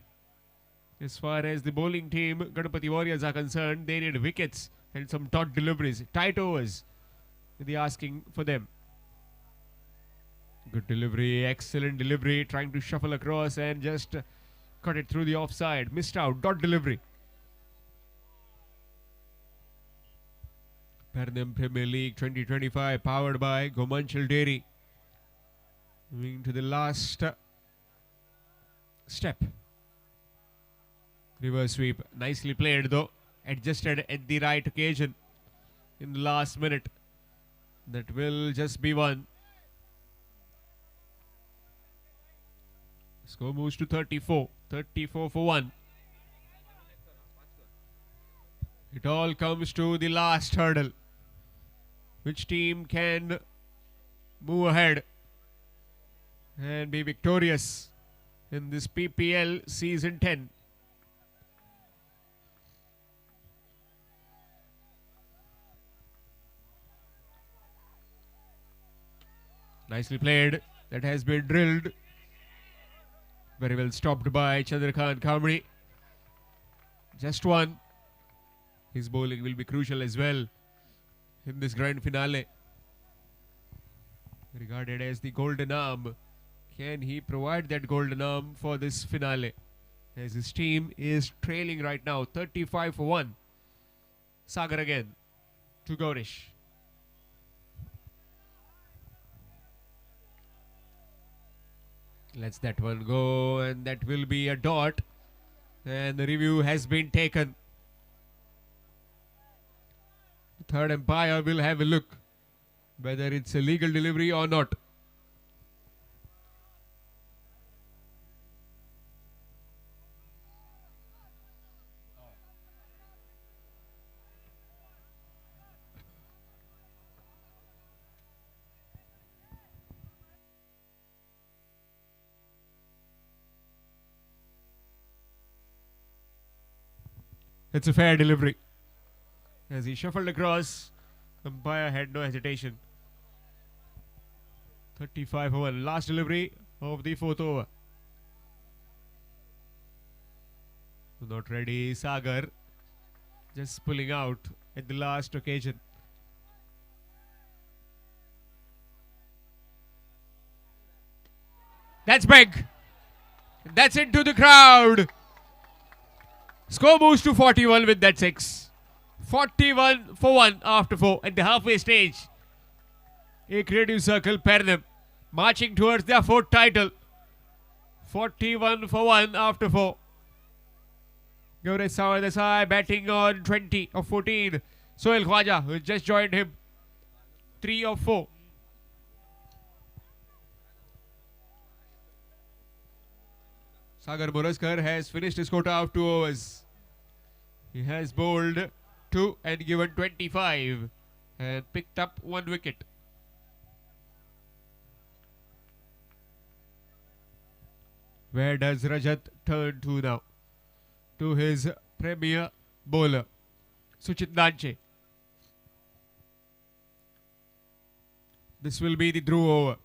As far as the bowling team, Ganapati Warriors are concerned, they need wickets and some dot deliveries, tight overs. They're asking for them. Good delivery, excellent delivery, trying to shuffle across and just cut it through the offside. Missed out, dot delivery. Pernem Premier League 2025 powered by Gomanchal Dairy. Moving to the last step. Reverse sweep, nicely played though, adjusted at the right occasion in the last minute. That will just be one. Score moves to 34 for 1. It all comes to the last hurdle. Which team can move ahead and be victorious in this PPL season 10? Nicely played. That has been drilled. Very well stopped by Chandrakant Kamri. Just one. His bowling will be crucial as well in this grand finale. Regarded as the golden arm. Can he provide that golden arm for this finale? As his team is trailing right now, 35 for 1. Sagar again to Gaurish. Lets that one go, and that will be a dot. And the review has been taken. The third umpire will have a look whether it's a legal delivery or not. It's a fair delivery. As he shuffled across, umpire had no hesitation. 35 over. Last delivery of the 4th over. Not ready, Sagar. Just pulling out at the last occasion. That's big. That's into the crowd. Score moves to 41 with that 6. 41 for 1 after 4 at the halfway stage. A creative circle, pair them. Marching towards their 4th title. 41 for 1 after 4. Gaurav Sawar Desai batting on 20 of 14. Sohail Khwaja, who just joined him, 3 of 4. Sagar Muraskar has finished his quota of 2 overs. He has bowled 2 and given 25 and picked up 1 wicket. Where does Rajat turn to now? To his premier bowler, Suchit Nanche. This will be the Dhruv over.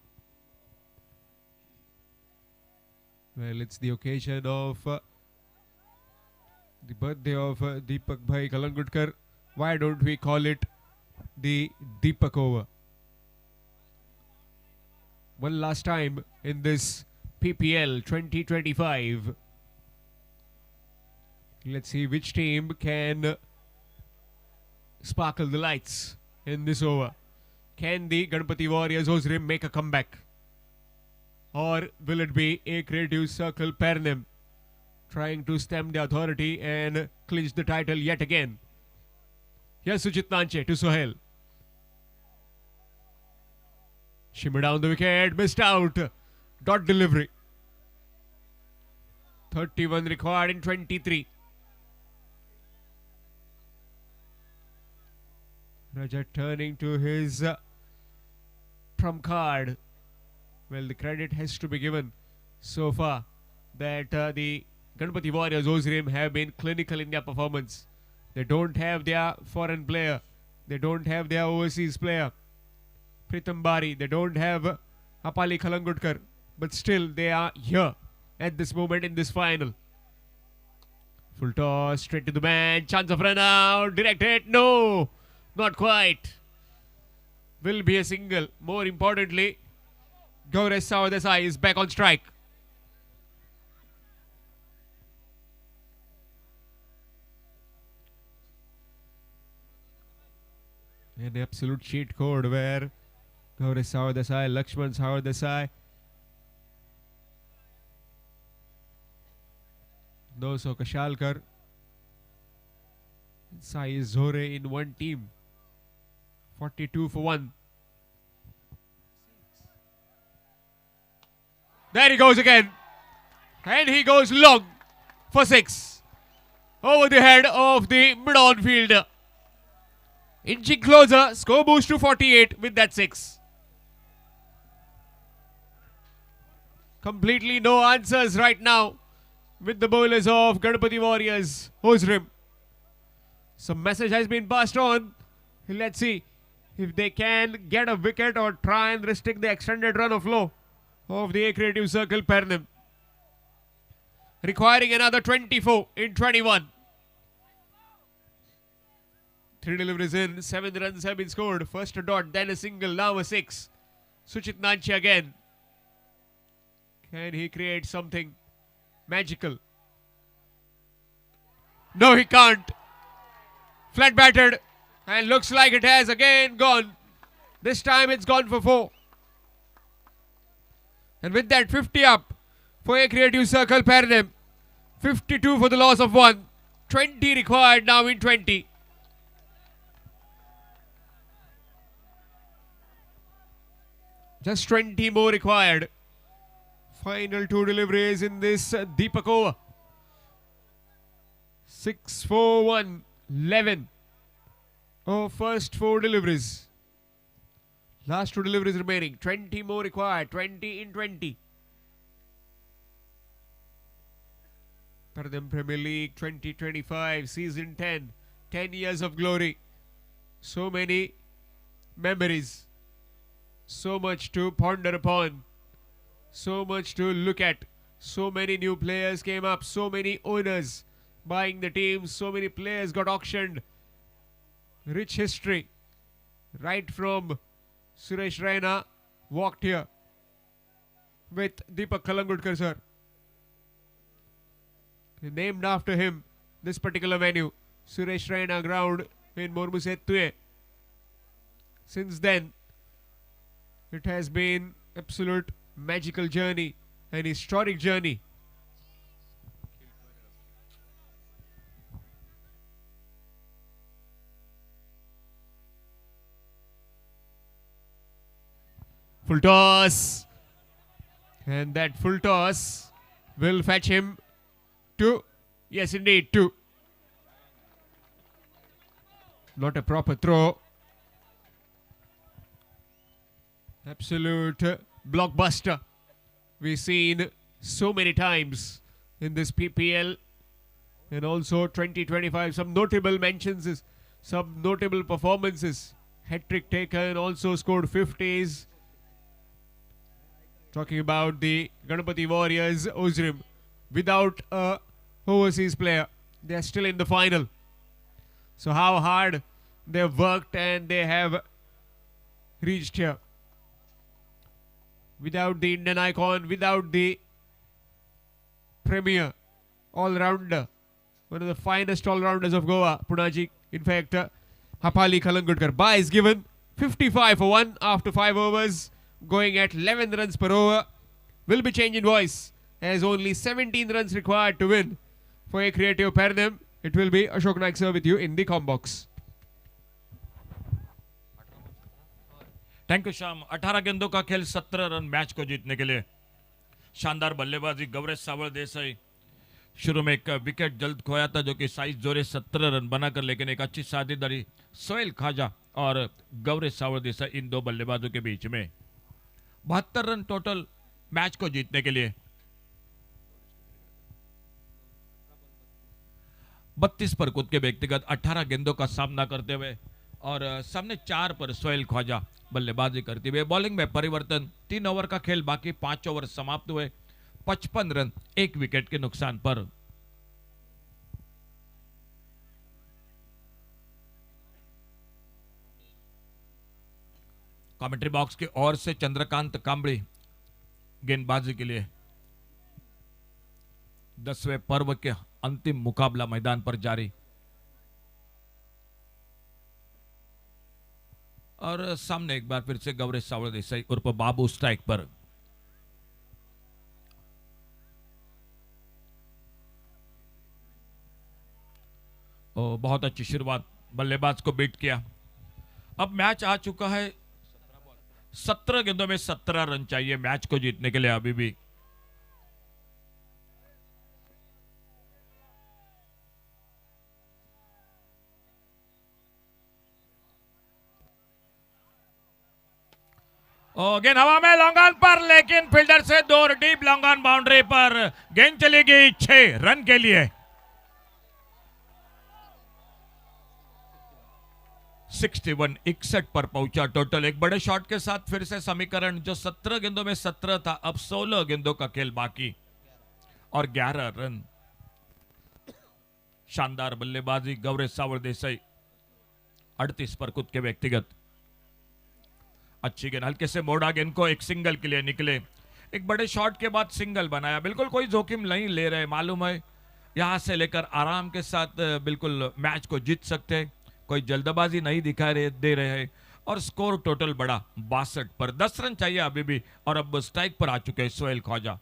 Well, it's the occasion of the birthday of Deepak Bhai Kalangudkar. Why don't we call it the Deepak over? One last time in this PPL 2025. Let's see which team can sparkle the lights in this over. Can the Ganapati Warriors Ozrim make a comeback? Or will it be a creative circle, Pernem, trying to stem the authority and clinch the title yet again? Here's Suchit Nanche to Sohail. Shimmer down the wicket, missed out. Dot delivery. 31 required in 23. Rajat turning to his trump card. Well, the credit has to be given so far that the Ganapati Warriors Ozrim have been clinical in their performance. They don't have their foreign player They don't have their overseas player Pritham Bari. They don't have Hapali Khalangudkar. But still, they are here at this moment in this final. Full toss, straight to the man. Chance of run out. Directed. No, not quite. Will be a single. More importantly, Gaurav Sawadesai is back on strike. An absolute cheat code where Gaurav Sawadesai, Lakshman Sawadesai, Doso Kashalkar, Sai Zore in one team. 42 for 1. There he goes again. And he goes long for 6. Over the head of the mid-on fielder. Inching closer. Score boost to 48 with that 6. Completely no answers right now with the bowlers of Ganapati Warriors. Osrim. Some message has been passed on. Let's see if they can get a wicket or try and restrict the extended run of flow of the A Creative Circle Pernam. Requiring another 24 in 21. 3 deliveries in, 7 runs have been scored. First a dot, then a single, now a 6. Suchit Nanchi again. Can he create something magical? No, he can't. Flat batted. And looks like it has again gone. This time it's gone for 4. And with that 50 up for A Creative Circle Pernam. 52 for the loss of 1. 20 required now in 20. Just 20 more required. Final 2 deliveries in this Deepak over. 6, 4, 1, 11. Oh, first 4 deliveries. Last 2 deliveries remaining. 20 more required. 20 in 20. Pernam Premier League 2025 Season 10. 10 years of glory. So many memories. So much to ponder upon. So much to look at. So many new players came up. So many owners buying the team. So many players got auctioned. Rich history. Right from Suresh Raina walked here with Deepak Khalangudkar sir. Named after him, this particular venue, Suresh Raina ground in Mormusettuye. Since then, it has been absolute magical journey, an historic journey. Full toss. And that full toss will fetch him 2. Yes, indeed, 2. Not a proper throw. Absolute blockbuster. We've seen so many times in this PPL and also 2025. Some notable mentions, some notable performances. Hat-trick taken, also scored 50s. Talking about the Ganapati Warriors, Osrim, without a overseas player. They are still in the final. So how hard they have worked and they have reached here. Without the Indian icon, without the premier all-rounder, one of the finest all-rounders of Goa, Punaji. In fact, Hapali Khalangudkar. Bye is given 55 for 1 after 5 overs. Going at 11 runs per over. Will be change in voice as only 17 runs required to win. For A Creative Pernam, it will be Ashok Naik sir with you in the com box. Thank you Shyam. 18 गेंदों का खेल 17 run match को जीतने के लिए. शानदार बल्लेबाजी गौरव सावल देसाई. शुरू में एक विकेट जल्द खोया था जो कि साइज जोरे 17 रन बनाकर, लेकिन एक अच्छी साझेदारी सोहेल खाजा और गौरव सावल देसाई इन 2 बल्लेबाजों के बीच में. 72 रन टोटल मैच को जीतने के लिए. 32 पर कूद के व्यक्तिगत 18 गेंदों का सामना करते हुए और सामने 4 पर सोहेल ख्वाजा बल्लेबाजी करते हुए। बॉलिंग में परिवर्तन, 3 ओवर का खेल बाकी, 5 ओवर समाप्त हुए, 55 रन 1 विकेट के नुकसान पर। कमेंट्री बॉक्स की ओर से चंद्रकांत कांबड़ी गेंदबाजी के लिए। 10वें पर्व के अंतिम मुकाबला मैदान पर जारी। और सामने एक बार फिर से गौरव सावड़ देसाई उर्फ बाबू स्ट्राइक पर। बहुत अच्छी शुरुआत, बल्लेबाज को बीट किया। अब मैच आ चुका है, 17 गेंदों में 17 रन चाहिए मैच को जीतने के लिए अभी भी। गेंद हवा में लॉन्ग ऑन पर, लेकिन फील्डर से दूर, डीप लॉन्ग ऑन बाउंड्री पर गेंद चली गई 6 रन के लिए। 61 पर पहुंचा टोटल। एक बड़े शॉट के साथ फिर से समीकरण, जो 17 गेंदों में 17 था, अब 16 गेंदों का खेल बाकी और 11 रन। शानदार बल्लेबाजी गौरव सावड़ देसाई, 38 पर खुद के व्यक्तिगत। अच्छी गेंद, हल्के से मोड़ा गेंद को, एक सिंगल के लिए निकले। एक बड़े शॉट के बाद सिंगल बनाया, बिल्कुल कोई जोखिम नहीं ले रहे, मालूम है यहां से लेकर आराम के साथ बिल्कुल मैच को जीत सकते हैं, कोई जल्दबाजी नहीं दिखाई दे रहे हैं। और स्कोर टोटल बड़ा 62 पर, 10 रन चाहिए अभी भी। और अब स्ट्राइक पर आ चुके हैं सोहेल ख्वाजा।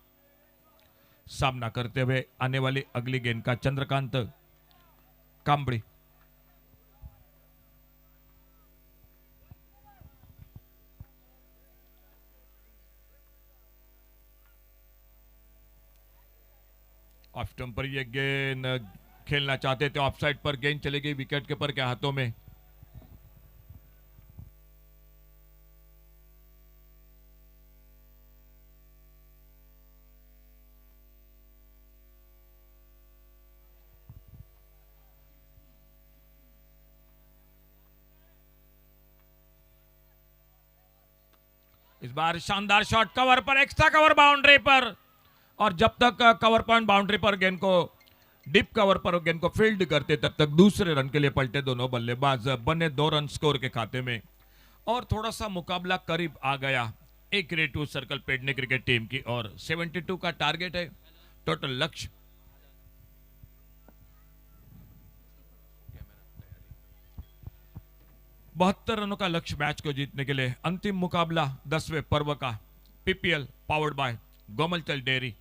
सामना करते हुए आने वाली अगली गेंद का चंद्रकांत कांबड़ी। ऑफ स्टंप पर ये गेंद खेलना चाहते थे, ऑफ साइड पर गेंद चली गई विकेट कीपर के हाथों में। इस बार शानदार शॉट, कवर पर, एक्स्ट्रा कवर बाउंड्री पर। और जब तक कवर पॉइंट बाउंड्री पर गेंद को, डीप कवर पर गेंद को फील्ड करते, तब तक दूसरे रन के लिए पलटे दोनों बल्लेबाज। बने 2 रन स्कोर के खाते में और थोड़ा सा मुकाबला करीब आ गया। एक creative circle Pedne cricket team की और 72 का टारगेट है टोटल लक्ष्य। बहत्तर रनों का लक्ष्य मैच को जीतने के लिए। अंतिम मुकाबला 10वें पर्व का, पीपीएल पावर्ड बाय गोमलचल डेयरी।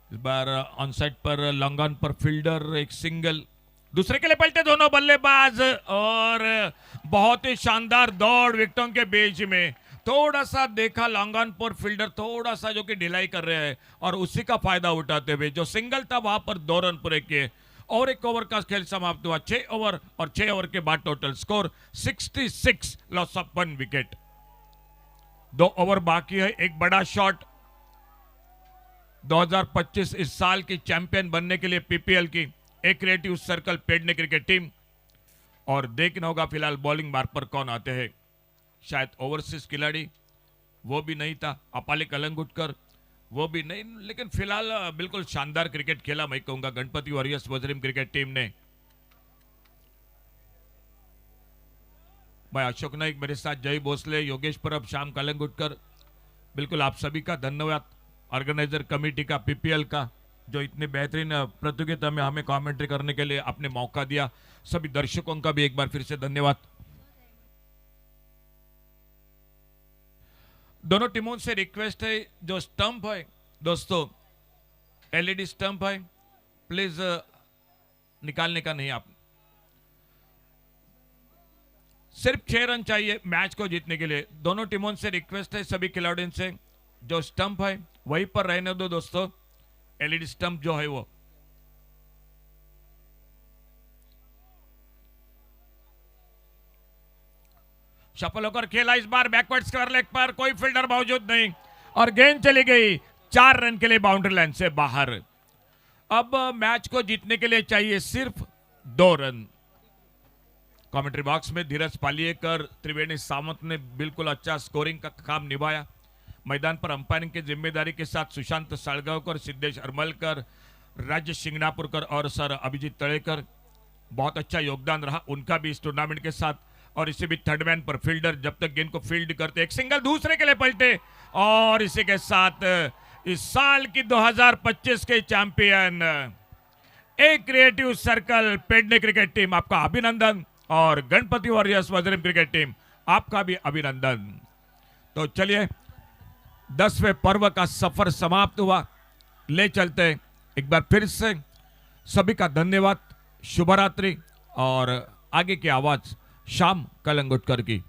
इस बार ऑन साइड पर लॉन्ग ऑन पर फील्डर, एक सिंगल, दूसरे के लिए पलटे दोनों बल्लेबाज। और बहुत ही शानदार दौड़ विकेटों के बीच में, थोड़ा सा देखा लॉन्ग ऑन पर फील्डर, थोड़ा सा जो कि ढिलाई कर रहे हैं और उसी का फायदा उठाते हुए जो सिंगल था वहां पर 2 रन पूरे किए। और 1 ओवर का खेल समाप्त हुआ, 6 ओवर और 6 ओवर के बाद total score 66, loss of 1 wicket. 2 over बाकी है। एक बड़ा शॉट, 2025 इस साल की चैंपियन बनने के लिए पीपीएल की एक creative circle Pedne cricket team. और देखना होगा फिलहाल बॉलिंग मार्ग पर कौन आते हैं। शायद ओवरसीज खिलाड़ी वो भी नहीं था, अपाली कलंगुटकर वो भी नहीं, लेकिन फिलहाल बिल्कुल शानदार क्रिकेट खेला मैं कहूंगा गणपति वॉरियर्स वजरीम क्रिकेट टीम ने। मैं अशोक नाइक, मेरे साथ जय भोसले, योगेश परब, श्याम कलंगुटकर, बिल्कुल आप सभी का धन्यवाद। ऑर्गेनाइजर कमेटी का, पीपीएल का, जो इतनी बेहतरीन प्रतियोगिता में हमें कमेंट्री करने के लिए आपने मौका दिया। सभी दर्शकों का भी एक बार फिर से धन्यवाद। दोनों टीमों से रिक्वेस्ट है, जो स्टंप है दोस्तों, एलईडी स्टंप है, प्लीज निकालने का नहीं। आप सिर्फ 6 रन चाहिए मैच को जीतने के लिए। दोनों टीमों से रिक्वेस्ट है, सभी खिलाड़ियों से, जो स्टंप है वहीं पर रहने दो दोस्तों, एलईडी स्टंप जो है वो। सफल होकर खेला इस बार बैकवर्ड स्क्वायर लेग पर, कोई फील्डर मौजूद नहीं और गेंद चली गई 4 रन के लिए बाउंड्री लाइन से बाहर। अब मैच को जीतने के लिए चाहिए सिर्फ 2 रन। कमेंट्री बॉक्स में धीरज पालियेकर, त्रिवेणी सावंत ने बिल्कुल अच्छा स्कोरिंग का काम निभाया। मैदान पर अंपायरिंग की जिम्मेदारी के साथ सुशांत साळगावकर, सिद्धेश हरमलकर, राजेश शिंगणापुरकर और सर अभिजीत तळेकर, बहुत अच्छा योगदान रहा उनका भी इस टूर्नामेंट के साथ। और इसे भी थर्ड मैन पर फील्डर जब तक गेंद को फील्ड करते, एक सिंगल दूसरे के लिए पलटे, और इसी के साथ इस साल की 2025 के चैंपियन एक creative circle Pedne cricket team आपका अभिनंदन, और Ganpati warriors Vajram cricket team आपका भी अभिनंदन। तो चलिए 10वें पर्व का सफर समाप्त हुआ, ले चलते एक बार फिर से सभी का धन्यवाद, शुभरात्रि, और आगे की आवाज श्याम कलंगुटकर की।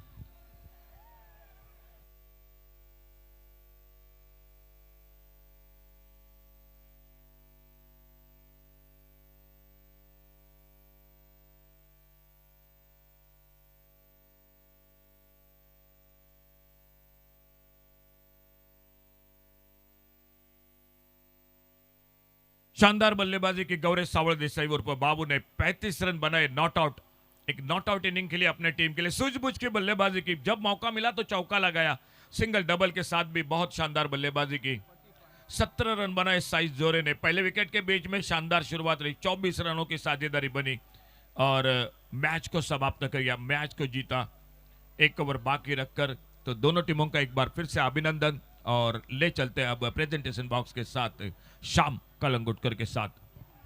शानदार बल्लेबाजी की गौरव सावल देसाई उर्फ बाबू ने 35 रन बनाए नॉट आउट, एक नॉट आउट इनिंग के लिए अपने टीम के लिए सूझबूझ की बल्लेबाजी की, जब मौका मिला तो चौका लगाया, सिंगल डबल के साथ भी बहुत शानदार बल्लेबाजी की। 17 रन बनाए साइज जोरे ने, पहले विकेट के बीच में शानदार शुरुआत रही, 24 रनों की साझेदारी बनी और मैच को समाप्त किया, मैच को जीता 1 ओवर बाकी रखकर। तो दोनों टीमों का एक बार फिर से अभिनंदन, और ले चलते हैं अब प्रेजेंटेशन बॉक्स के साथ श्याम कलंगुटकर के साथ।